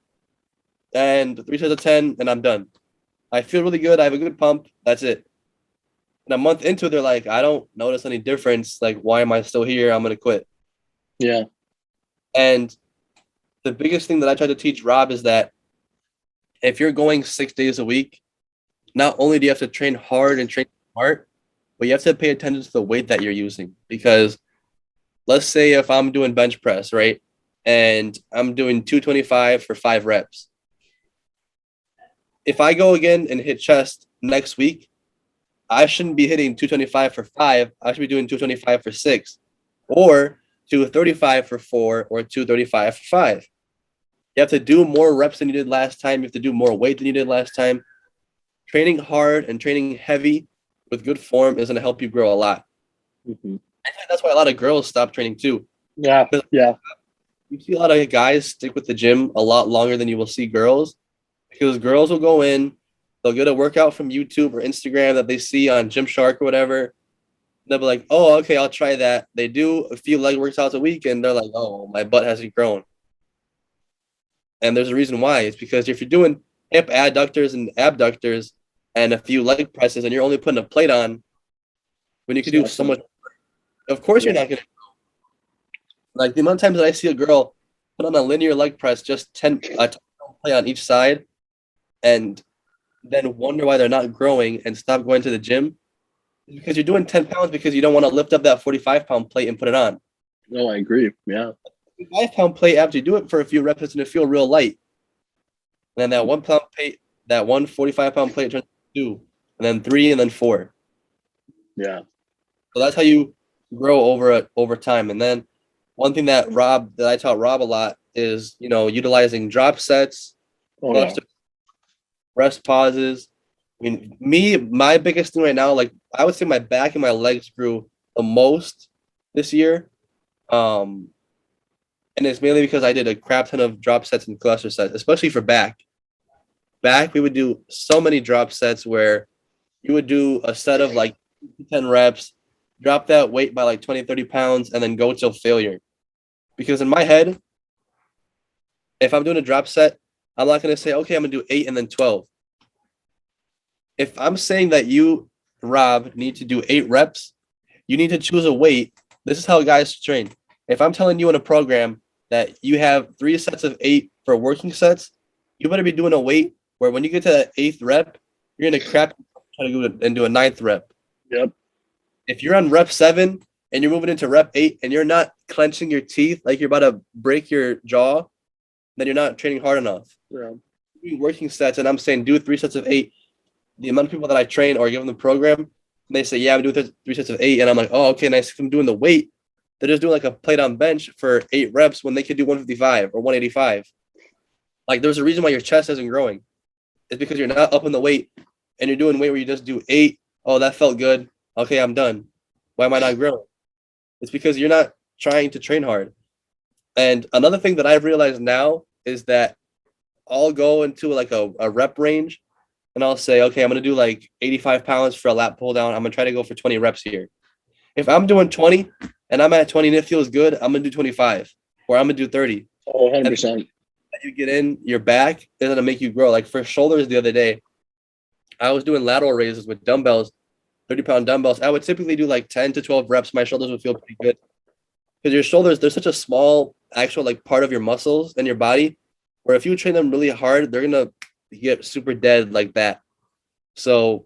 and 3 sets of 10, and I'm done. I feel really good. I have a good pump. That's it. And a month into it, they're like, I don't notice any difference. Like, why am I still here? I'm going to quit. Yeah. And the biggest thing that I try to teach Rob is that if you're going 6 days a week, not only do you have to train hard and train smart, but you have to pay attention to the weight that you're using. Because let's say if I'm doing bench press, right? And I'm doing 225 for 5 reps. If I go again and hit chest next week, I shouldn't be hitting 225 for 5. I should be doing 225 for 6, or 235 for 4, or 235 for 5. You have to do more reps than you did last time. You have to do more weight than you did last time. Training hard and training heavy with good form is going to help you grow a lot. Mhm. I think that's why a lot of girls stop training too. Yeah, yeah, You see a lot of guys stick with the gym a lot longer than you will see girls, because girls will go in, they'll get a workout from YouTube or Instagram that they see on Gymshark or whatever. They'll be like, oh, okay, I'll try that. They do a few leg workouts a week and they're like, oh, my butt hasn't grown. And there's a reason why. It's because if you're doing hip adductors and abductors and a few leg presses and you're only putting a plate on when you could do so much, of course you're yeah, not going to. Like the amount of times that I see a girl put on a linear leg press, just 10 play on each side, and then wonder why they're not growing and stop going to the gym, is because you're doing 10 pounds because you don't want to lift up that 45-pound plate and put it on. no, I agree. Yeah, 5-pound plate, after you do it for a few reps, it's going to feel real light. And then that 1-pound plate, that 145-pound plate turns to 2, and then 3, and then 4. yeah, So that's how you grow over time. And then one thing that I taught Rob a lot is, utilizing drop sets, oh yeah, cluster, rest pauses. I mean, my biggest thing right now, like I would say my back and my legs grew the most this year. And it's mainly because I did a crap ton of drop sets and cluster sets, especially for back. Back, we would do so many drop sets where you would do a set of like 10 reps, drop that weight by like 20, 30 pounds, and then go till failure. Because in my head, if I'm doing a drop set, I'm not going to say, okay, I'm going to do 8 and then 12. If I'm saying that you, Rob, need to do 8 reps, you need to choose a weight. This is how guys train. If I'm telling you in a program that you have 3 sets of 8 for working sets, you better be doing a weight where when you get to that 8th rep, you're going to crap try to go and do a 9th rep. yep, If you're on rep 7 and you're moving into rep 8 and you're not clenching your teeth like you're about to break your jaw, then you're not training hard enough. yeah, Doing working sets, and I'm saying do 3 sets of 8. The amount of people that I train or give them the program, they say, yeah, I'm doing 3 sets of 8. And I'm like, oh, okay, nice. I'm doing the weight. They're just doing like a plate on bench for 8 reps when they could do 155 or 185. Like there's a reason why your chest isn't growing. It's because you're not up in the weight and you're doing weight where you just do 8. Oh, that felt good. Okay, I'm done. Why am I not growing? It's because you're not trying to train hard. And another thing that I've realized now is that I'll go into like a rep range and I'll say, okay, I'm going to do like 85 pounds for a lat pull down. I'm going to try to go for 20 reps here. If I'm doing 20 and I'm at 20 and it feels good, I'm going to do 25 or I'm going to do 30. oh, And 100%. you get in your back is going to make you grow. Like for shoulders the other day, I was doing lateral raises with dumbbells, 30-pound dumbbells. I would typically do like 10 to 12 reps. My shoulders would feel pretty good because your shoulders, they're such a small actual like part of your muscles and your body where if you train them really hard, they're going to get super dead like that. So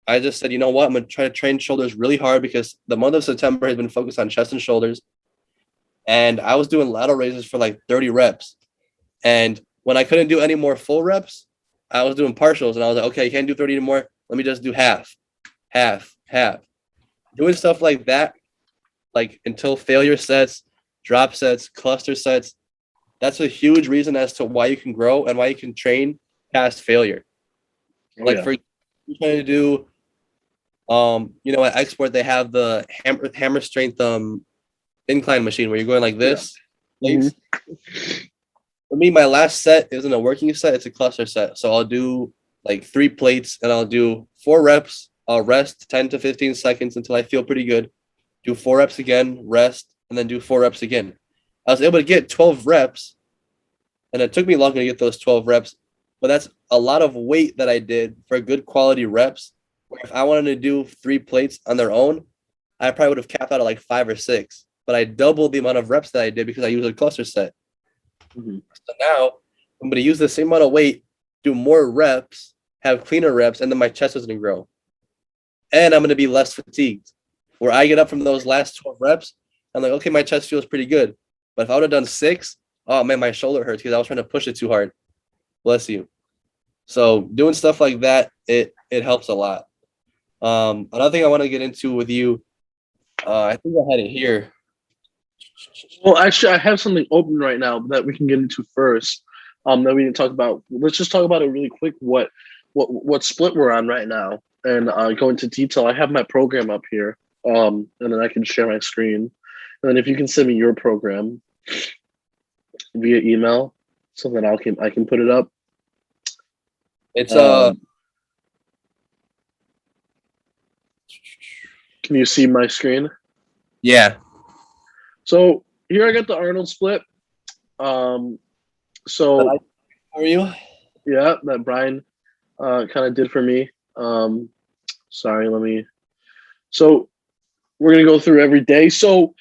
I just said, you know what? I'm going to try to train shoulders really hard because the month of September has been focused on chest and shoulders. And I was doing lateral raises for like 30 reps. And when I couldn't do any more full reps, I was doing partials. And I was like, okay, you can't do 30 anymore. Let me just do half. Doing stuff like that, like until failure sets, drop sets, cluster sets, that's a huge reason as to why you can grow and why you can train past failure. Oh, Like yeah. for trying to do, at Export they have the hammer strength incline machine where you're going like this. Mhm. For me, my last set isn't a working set; it's a cluster set. So I'll do like 3 plates and I'll do 4 reps. I'll rest 10 to 15 seconds until I feel pretty good. Do 4 reps again, rest, and then do 4 reps again. I was able to get 12 reps, and it took me longer to get those 12 reps, but that's a lot of weight that I did for good quality reps. Where if I wanted to do 3 plates on their own, I probably would have capped out at like 5 or 6. But I doubled the amount of reps that I did because I used a cluster set. Mhm. So now I'm going to use the same amount of weight, do more reps, have cleaner reps, and then my chest is going to grow. And I'm going to be less fatigued. Where I get up from those last 12 reps, I'm like, okay, my chest feels pretty good. But if I would have done 6, oh man, my shoulder hurts because I was trying to push it too hard. Bless you. So doing stuff like that, it helps a lot. Another thing I want to get into with you, I think I had it here. Well, actually, I have something open right now that we can get into first. That we can talk about. Let's just talk about it really quick. What split we're on right now, and go into detail. I have my program up here, and then I can share my screen, and then if you can send me your program via email, so that I can put it up. It's Um, can you see my screen? yeah. So here I got the Arnold split. Um, That I so for you. yeah, that Brian kind of did for me. Sorry, let me. So we're gonna go through every day. So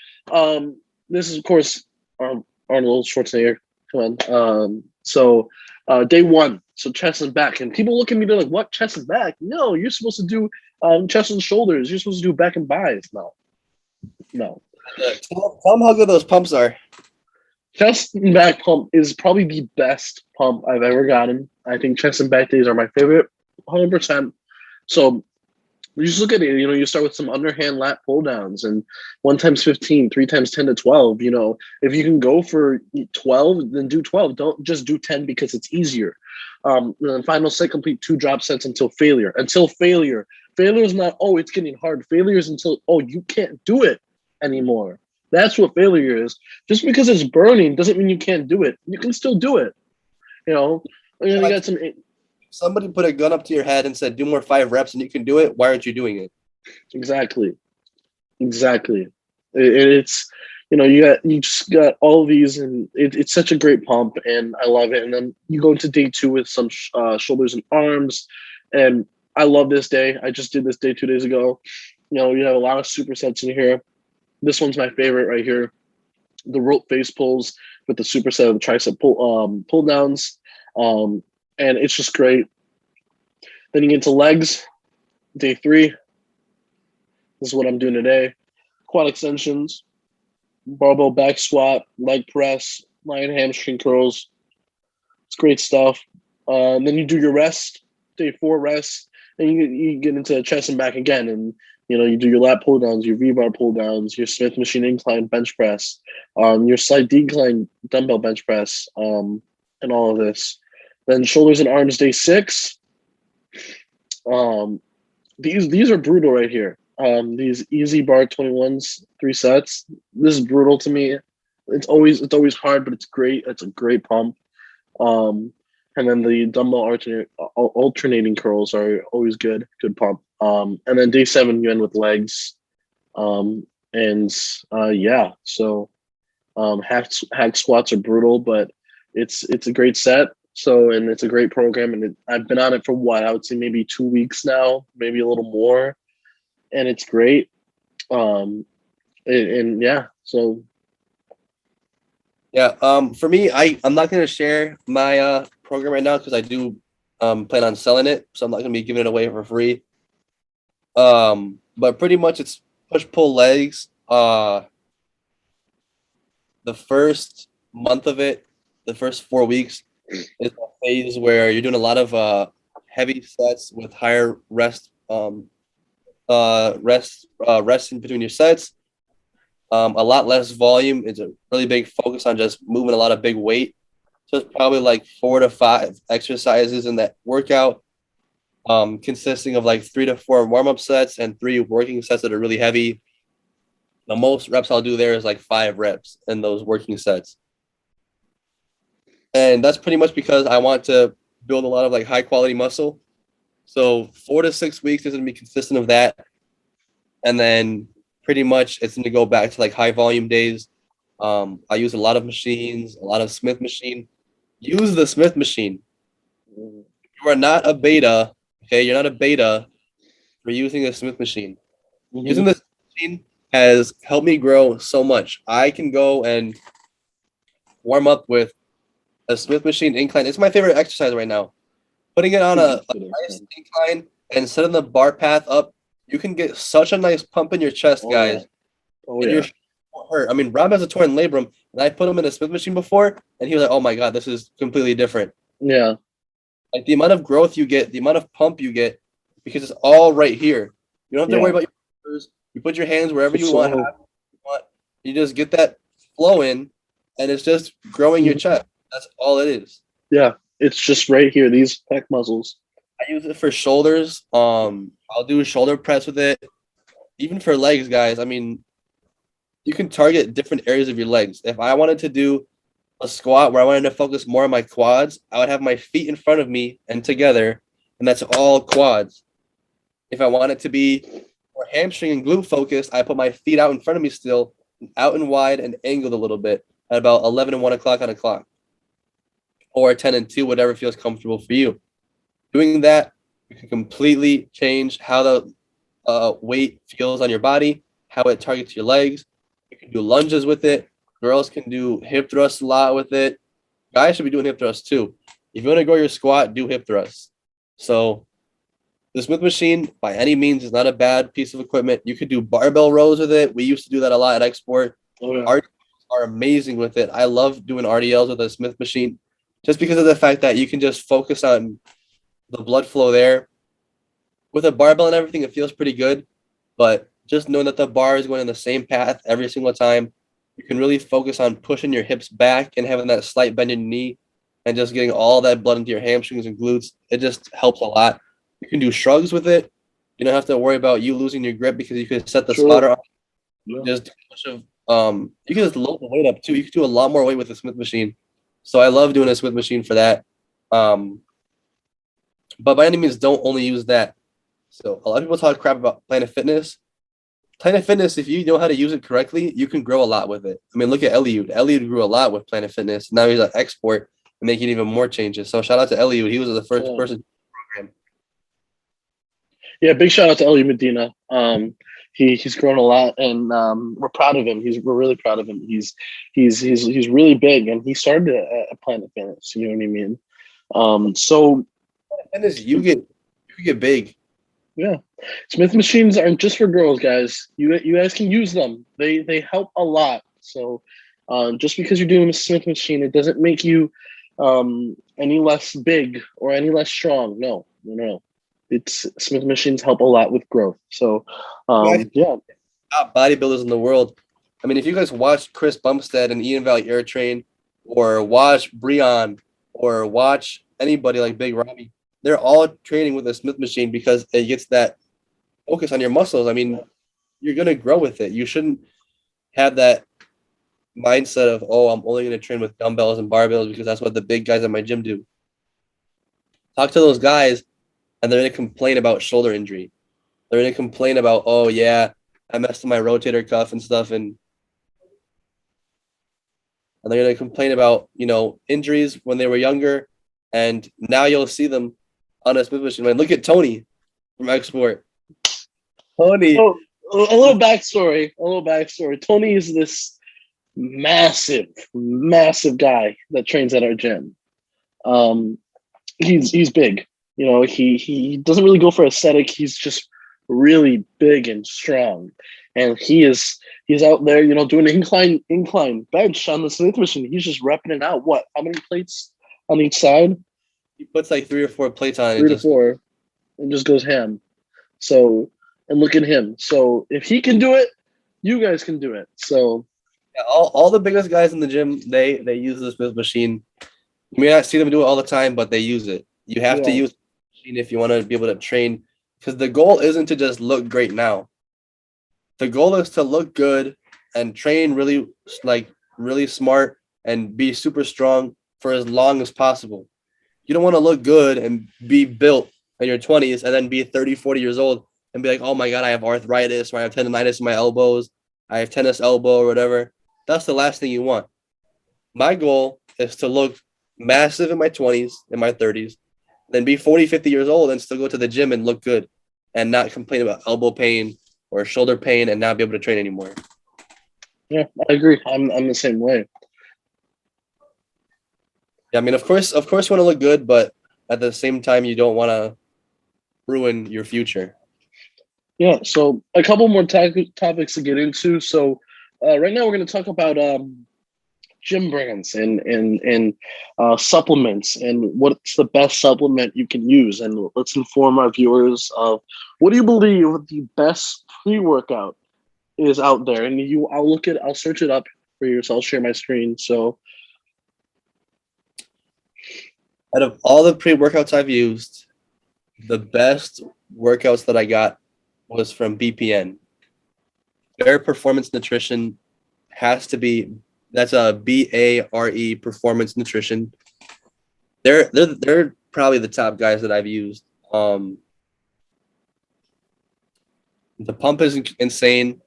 this is of course Arnold Schwarzenegger. Come on. Day one. So chest and back, and people look at me. They're like, "What chest and back? No, you're supposed to do chest and shoulders. You're supposed to do back and buys." No, no. Tell them how good those pumps are. Chest and back pump is probably the best pump I've ever gotten. I think chest and back days are my favorite, 100%. So you just look at it, you start with some underhand lat pull downs and 1 times 15, 3 times 10 to 12. If you can go for 12, then do 12. Don't just do 10 because it's easier. And then final set, complete 2 drop sets until failure. Until failure. Failure is not, oh, it's getting hard. Failure is until, oh, you can't do it anymore. That's what failure is. Just because it's burning doesn't mean you can't do it. You can still do it. You know, and then you Like got some somebody put a gun up to your head and said, "Do more 5 reps, and you can do it." Why aren't you doing it? exactly. Exactly. It's you just got all these, and it's such a great pump, and I love it. And then you go into day two with some shoulders and arms, and I love this day. I just did this day 2 days ago. You have a lot of supersets in here. This one's my favorite right here. The rope face pulls with the superset of the tricep pull downs, and it's just great. Then you get into legs, day three. This is what I'm doing today. Quad extensions, barbell back squat, leg press, lion hamstring curls. It's great stuff. And then you do your rest, day four rest, and you get into chest and back again, and you do your lat pull downs, your V bar pull downs, your Smith machine incline bench press, your slight decline dumbbell bench press, and all of this. Then shoulders and arms, day six. These are brutal right here. These easy bar 21s, 3 sets. This is brutal to me. It's always hard, but it's great. It's a great pump. Um, and then the dumbbell alternating curls are always good pump. And then day seven you end with legs. And yeah, so hack squats are brutal, but it's a great set. So, and it's a great program, and I've been on it for what I would say maybe 2 weeks now, maybe a little more, and it's great. And yeah, so Yeah. For me, I'm not gonna share my program right now because I do plan on selling it, so I'm not gonna be giving it away for free. But pretty much it's push pull legs. The first month of it, the first 4 weeks, is a phase where you're doing a lot of heavy sets with higher rest in between your sets. A lot less volume. It's a really big focus on just moving a lot of big weight. So it's probably like 4 to 5 exercises in that workout, consisting of like 3 to 4 warm-up sets and 3 working sets that are really heavy. The most reps I'll do there is like 5 reps in those working sets. And that's pretty much because I want to build a lot of like high quality muscle. So 4 to 6 weeks is going to be consistent of that. And then pretty much it's going to go back to like high volume days. I use a lot of machines, a lot of Smith machine. Use the Smith machine. You are not a beta. Okay. You're not a beta for using a Smith machine. Using this machine has helped me grow so much. I can go and warm up with a Smith machine incline. It's my favorite exercise right now. Putting it on a nice incline and setting the bar path up, you can get such a nice pump in your chest, guys. Yeah. Oh And yeah. your won't hurt. I mean, Rob has a torn labrum, and I put him in a Smith machine before, and he was like, "Oh my god, this is completely different." Yeah. Like the amount of growth you get, the amount of pump you get, because it's all right here. You don't have to worry Yeah. about your shoulders. You put your hands wherever you want. So You just get that flow in, and it's just growing your mhm. chest. That's all it is. Yeah, it's just right here. These pec muscles. I use it for shoulders. I'll do a shoulder press with it. Even for legs, guys. I mean, you can target different areas of your legs. If I wanted to do a squat where I wanted to focus more on my quads, I would have my feet in front of me and together, and that's all quads. If I want it to be more hamstring and glute focused, I put my feet out in front of me still, out and wide and angled a little bit at about 11 and 1 o'clock on a clock, or 10 and 2, whatever feels comfortable for you. Doing that, you can completely change how the weight feels on your body, how it targets your legs. You can do lunges with it. Girls can do hip thrusts a lot with it. Guys should be doing hip thrusts too. If you want to grow your squat, do hip thrusts. So the Smith machine, by any means, is not a bad piece of equipment. You could do barbell rows with it. We used to do that a lot at Export. Oh yeah. RDLs are amazing with it. I love doing RDLs with a Smith machine just because of the fact that you can just focus on the blood flow there. With a barbell and everything, it feels pretty good, but just knowing that the bar is going in the same path every single time, you can really focus on pushing your hips back and having that slight bend in your knee and just getting all that blood into your hamstrings and glutes. It just helps a lot. You can do shrugs with it. You don't have to worry about you losing your grip because you can set the Sure. spotter on. Yeah. Just do a bunch of you can just load the weight up too. You can do a lot more weight with the Smith machine. So I love doing a Smith machine for that. Um, but by any means, don't only use that. So a lot of people talk crap about Planet Fitness. Planet Fitness, if you know how to use it correctly, you can grow a lot with it. I mean, look at Eliud. Eliud grew a lot with Planet Fitness. Now he's at Export and making even more changes. So shout out to Eliud. He was the first Yeah. person program. Yeah, big shout out to Ellie Medina. He's grown a lot, and we're proud of him. We're really proud of him. He's really big, and he started at Planet Fitness. You know what I mean? So Fitness, you get big. yeah, Smith machines aren't just for girls, guys. You guys can use them. They help a lot. So just because you're doing a Smith machine, it doesn't make you any less big or any less strong. No, no, no. It's Smith machines help a lot with growth. So Guys, yeah, top bodybuilders in the world. I mean, if you guys watch Chris Bumstead and Ian Valley Air Train, or watch Breon, or watch anybody like Big Robbie, they're all training with a Smith machine because it gets that focus on your muscles. I mean, you're gonna grow with it. You shouldn't have that mindset of, oh, I'm only gonna train with dumbbells and barbells because that's what the big guys at my gym do. Talk to those guys, and they're gonna complain about shoulder injury. They're gonna complain about, oh yeah, I messed up my rotator cuff and stuff, and they're gonna complain about injuries when they were younger, and now you'll see them on a Smith machine. I mean, look at Tony from Export. Tony, so a little backstory. A little backstory. Tony is this massive, massive guy that trains at our gym. Um, he's big. You know, he doesn't really go for aesthetic. He's just really big and strong, and he's out there, you know, doing an incline bench on the Smith machine. He's just repping it out. What? How many plates on each side? he puts like 3 or 4 plates on it and Three to just four, and just goes ham. So, and look at him. So if he can do it, you guys can do it. So yeah, all the biggest guys in the gym, they use the Smith machine. You may not see them do it all the time, but they use it. You have to yeah, use the machine if you want to be able to train, because the goal isn't to just look great now. The goal is to look good and train really smart and be super strong for as long as possible. You don't want to look good and be built in your 20s and then be 30, 40 years old and be like, oh my God, I have arthritis or I have tendonitis in my elbows. I have tennis elbow or whatever. That's the last thing you want. My goal is to look massive in my 20s, in my 30s, then be 40, 50 years old and still go to the gym and look good and not complain about elbow pain or shoulder pain and not be able to train anymore. yeah, I agree. I'm the same way. Yeah, I mean, of course, you want to look good, but at the same time, you don't want to ruin your future. Yeah. So a couple more topics to get into. So right now we're going to talk about gym brands and supplements and what's the best supplement you can use. And let's inform our viewers of what do you believe the best pre-workout is out there. And I'll search it up for you. So I'll share my screen. So Out of all the pre-workouts I've used, the best workouts that I got was from BPN. Their performance nutrition has to be, that's a BARE performance nutrition. They're probably the top guys that I've used. The pump is insane.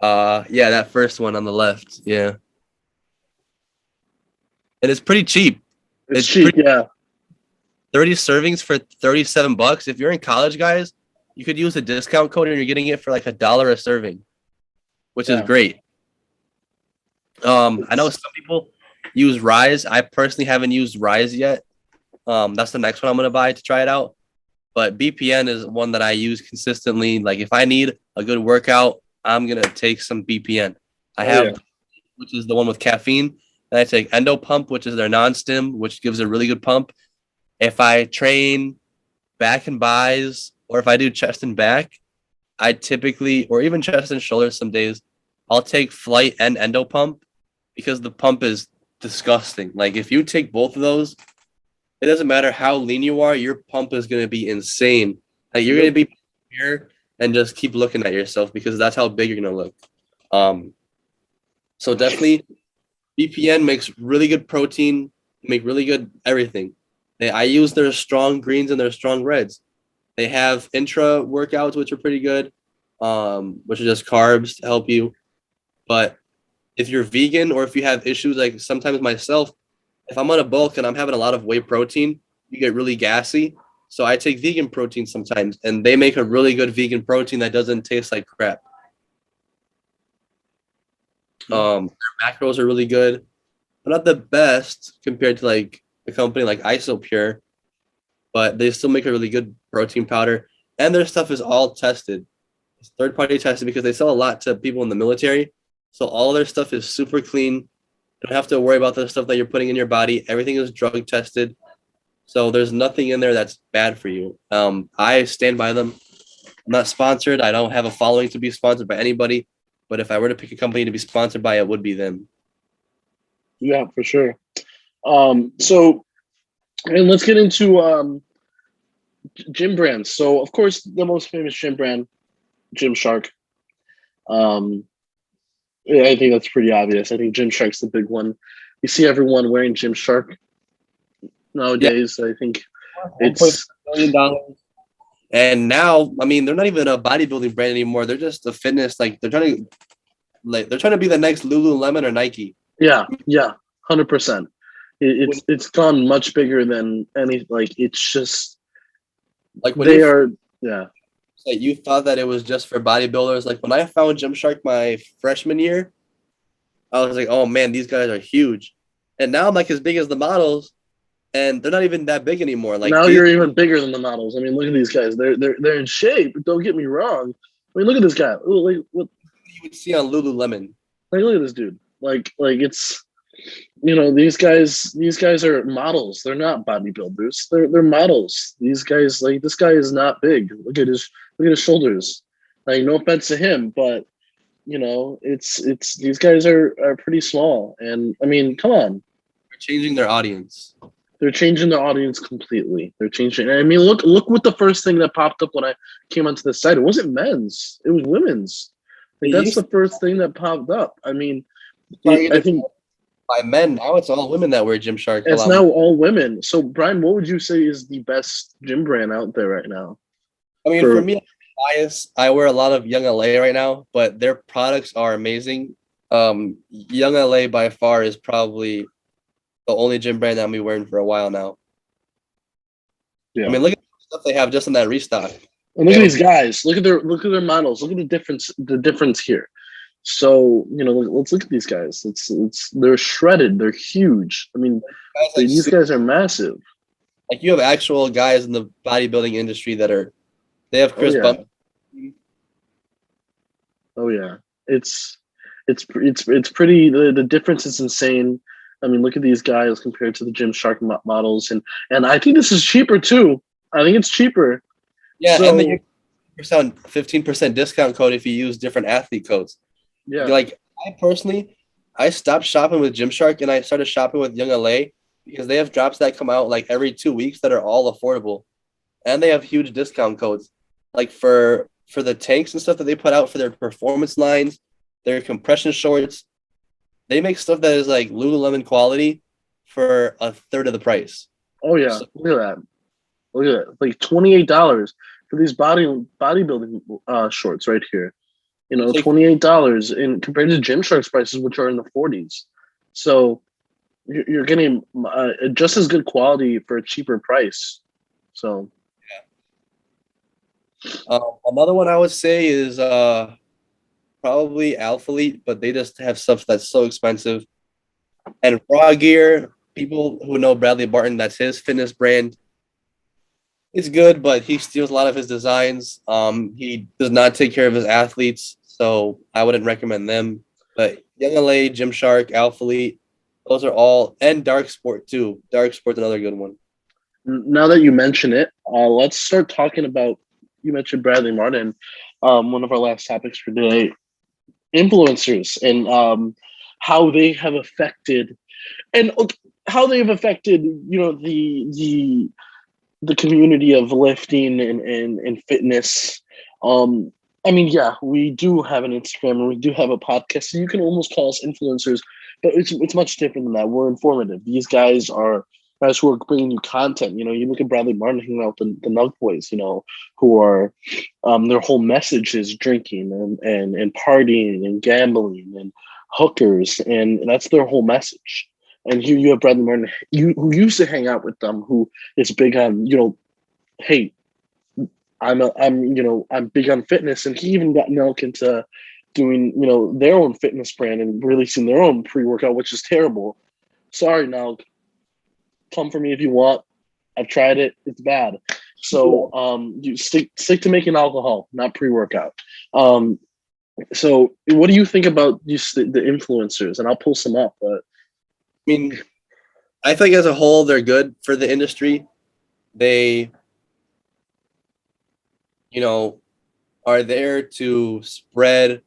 Yeah, that first one on the left. Yeah. And it's pretty cheap. it's cheap, yeah. 30 servings for $37. If you're in college, guys, you could use a discount code and you're getting it for like $1 a serving, which is great. I know some people use Rise. I personally haven't used Rise yet. That's the next one I'm gonna buy to try it out. But BPN is one that I use consistently. Like if I need a good workout, I'm gonna take some BPN. I have, which is the one with caffeine, and I take Endo Pump, which is their non-stim, which gives a really good pump. If I train back and buys, or if I do chest and back, I typically, or even chest and shoulders some days, I'll take Flight and Endo Pump because the pump is disgusting. Like if you take both of those, it doesn't matter how lean you are, your pump is going to be insane. Like you're going to be here and just keep looking at yourself because that's how big you're going to look. So definitely BPN makes really good protein, make really good everything. I use their strong greens and their strong reds. They have intra workouts, which are pretty good, which are just carbs to help you. But if you're vegan or if you have issues, like sometimes myself, if I'm on a bulk and I'm having a lot of whey protein, you get really gassy. So I take vegan protein sometimes, and they make a really good vegan protein that doesn't taste like crap. Their macros are really good, but not the best compared to like a company like Isopure, but they still make a really good protein powder, and their stuff is all tested. It's third-party tested because they sell a lot to people in the military. So all their stuff is super clean. You don't have to worry about the stuff that you're putting in your body. Everything is drug tested. So there's nothing in there that's bad for you. I stand by them. I'm not sponsored. I don't have a following to be sponsored by anybody. But if I were to pick a company to be sponsored by, it would be them. Yeah, for sure. So, and let's get into gym brands. So, of course, the most famous gym brand, Gymshark. Yeah, I think that's pretty obvious. I think Gymshark's the big one. You see everyone wearing Gymshark nowadays. Yeah. I think it's $1 billion. And now, I mean, they're not even a bodybuilding brand anymore. They're just a fitness. Like they're trying to be the next Lululemon or Nike. Yeah, 100%. It's gone much bigger than any. Like it's just like when they are. Yeah. Like you thought that it was just for bodybuilders. Like when I found Gymshark my freshman year, I was like, oh man, these guys are huge. And now I'm like as big as the models, and they're not even that big anymore. Like now you're even bigger than the models. I mean, look at these guys. They're in shape. Don't get me wrong. I mean, look at this guy. Like what you would see on Lululemon. Like look at this dude. Like it's, you know, these guys are models. They're not bodybuilders. They're models. These guys, like this guy is not big. Look at his shoulders. Like no offense to him, but you know, it's these guys are pretty small. And I mean, come on. They're changing their audience. They're changing their audience completely. They're changing. I mean, look what the first thing that popped up when I came onto the site. It wasn't men's. It was women's. Like that's the first thing that popped up. I mean, I think by men now it's all women that wear Gymshark. It's now all women. So Brian, what would you say is the best gym brand out there right now? I mean, for me, I wear a lot of Young LA right now, but their products are amazing. Young LA by far is probably the only gym brand that I'll be wearing for a while now. Yeah. I mean, look at the stuff they have just in that restock. And look at these guys. Look at their models. Look at the difference here. So, you know, let's look at these guys. They're shredded. They're huge. I mean, these guys are massive. Like you have actual guys in the bodybuilding industry they have Chris Bumstead. Oh yeah. It's It's pretty. The difference is insane. I mean, look at these guys compared to the Gymshark models, and I think this is cheaper too. I think it's cheaper. Yeah, and then So you 15% discount code if you use different athlete codes. yeah. Like I personally, I stopped shopping with Gymshark and I started shopping with Young LA because they have drops that come out like every 2 weeks that are all affordable, and they have huge discount codes, like for the tanks and stuff that they put out for their performance lines, their compression shorts. They make stuff that is like Lululemon quality for a third of the price. Oh yeah. So Look at that. Look at that. Like $28 for these bodybuilding shorts right here. You know, it's like $28 in compared to Gymshark's prices, which are in the 40s. So you're getting just as good quality for a cheaper price. So another one I would say is probably Alphalete, but they just have stuff that's so expensive. And Raw Gear, people who know Bradley Barton, that's his fitness brand. It's good, but he steals a lot of his designs. He does not take care of his athletes, so I wouldn't recommend them. But Young LA, Gymshark, Alphalete, those are all, and Dark Sport too. Dark Sport's another good one. now that you mention it, let's start talking about. You mentioned Bradley Martin, one of our last topics for today, influencers and how they have affected and how they've affected the community of lifting and fitness. Um, I mean, yeah, we do have an Instagram and we do have a podcast, so you can almost call us influencers, but it's much different than that. We're informative. These guys are guys who are bringing you content. You know, you look at Bradley Martin hanging out with the Nug Boys, you know, who are their whole message is drinking and partying and gambling and hookers, and that's their whole message. And here you have Bradley Martin, who used to hang out with them, who is big on, hey, I'm big on fitness, and he even got Nelk into doing, their own fitness brand and releasing their own pre-workout, which is terrible. Sorry, Nelk, come for me if you want. I've tried it; it's bad. So you stick to making alcohol, not pre-workout. Um, so what do you think about the influencers? And I'll pull some up, but I mean, I think as a whole, they're good for the industry. They, are there to spread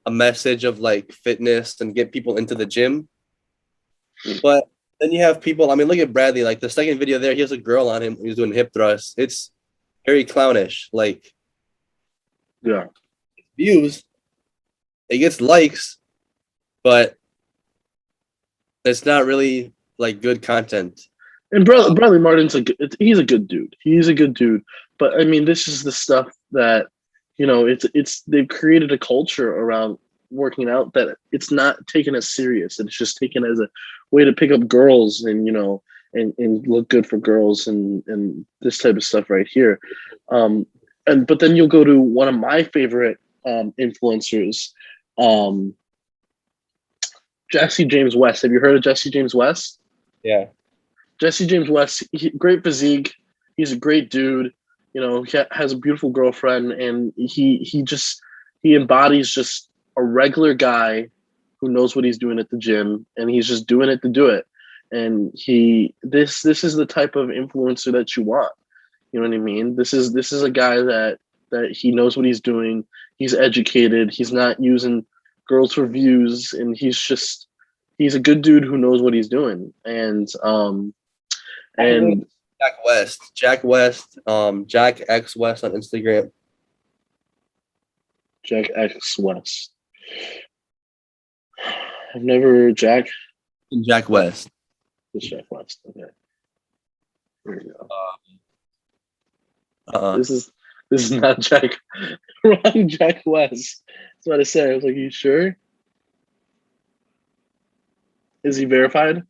a message of like fitness and get people into the gym. But then you have people, I mean, look at Bradley, like the second video there, he has a girl on him who's doing hip thrusts. It's very clownish. Like, yeah. views, it gets likes, but it's not really like good content. And Bradley Martin's he's a good dude. He's a good dude. But I mean, this is the stuff that it's they've created a culture around working out that it's not taken as serious. It's just taken as a way to pick up girls and and look good for girls and this type of stuff right here. But then you'll go to one of my favorite influencers, Jesse James West. Have you heard of Jesse James West? Yeah. Jesse James West, great physique. He's a great dude. He has a beautiful girlfriend, and he embodies just a regular guy who knows what he's doing at the gym, and he's just doing it to do it. And this is the type of influencer that you want. You know what I mean? This is a guy that he knows what he's doing. He's educated. He's not using girls for views, and he's a good dude who knows what he's doing. And Jack West, Jack X West on Instagram. Jack X West. I've never Jack. Jack West. It's Jack West. Okay. Here we go. Uh-uh. This is not Jack. Wrong Jack West. That's what I said. I was like, you sure? Is he verified?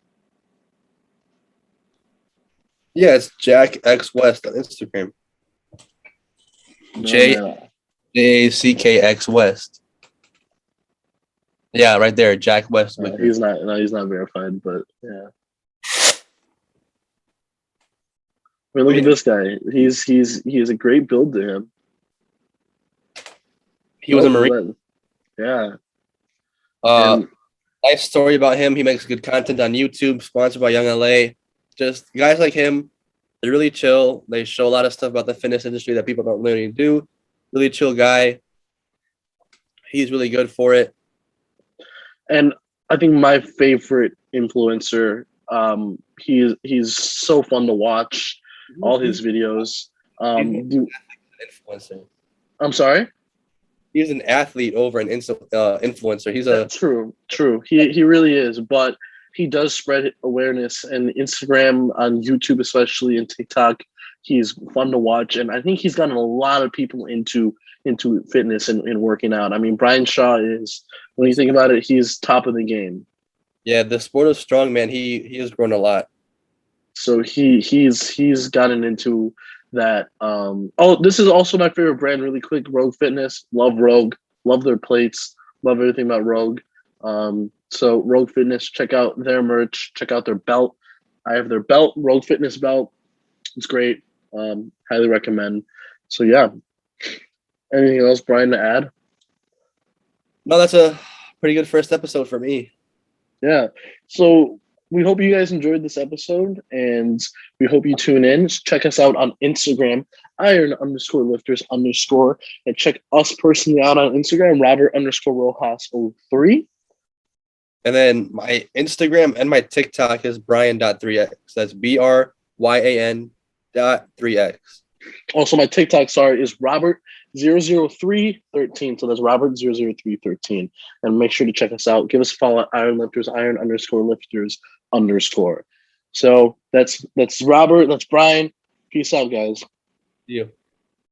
Yeah, it's Jack X West on Instagram. No, JCKX West. Yeah, right there, Jack West. he's not. No, he's not verified. But yeah. I mean, look at this guy. He has a great build to him. He was a Marine. Yeah. And Nice story about him. He makes good content on YouTube, sponsored by Young LA. Just guys like him, they're really chill. They show a lot of stuff about the fitness industry that people don't really do. Really chill guy. He's really good for it. and I think my favorite influencer, he's so fun to watch. All his videos. He's an influencer. I'm sorry. He's an athlete over an influencer. He's a True. He really is, but he does spread awareness, and Instagram, on YouTube especially, and TikTok. He's fun to watch, and I think he's gotten a lot of people into fitness and working out. I mean, Brian Shaw is, when you think about it, he's top of the game. yeah. The sport of strongman. He has grown a lot. So he's gotten into that. Oh, this is also my favorite brand. Really quick, Rogue Fitness. Love Rogue. Love their plates. Love everything about Rogue. So Rogue Fitness. Check out their merch. Check out their belt. I have their belt, Rogue Fitness belt. It's great. Highly recommend. So yeah. Anything else, Brian, to add? No, that's a pretty good first episode for me. Yeah. So we hope you guys enjoyed this episode, and we hope you tune in. Check us out on Instagram, iron_lifters_, and check us personally out on Instagram, Robert_Rojas03. And then my Instagram and my TikTok is Brian.3x. That's BRYAN.3x. Also, my TikTok, is Robert00313. So that's Robert00313. And make sure to check us out. Give us a follow at Iron Lifters, iron_lifters_. So that's Robert. That's Brian. Peace out, guys. You.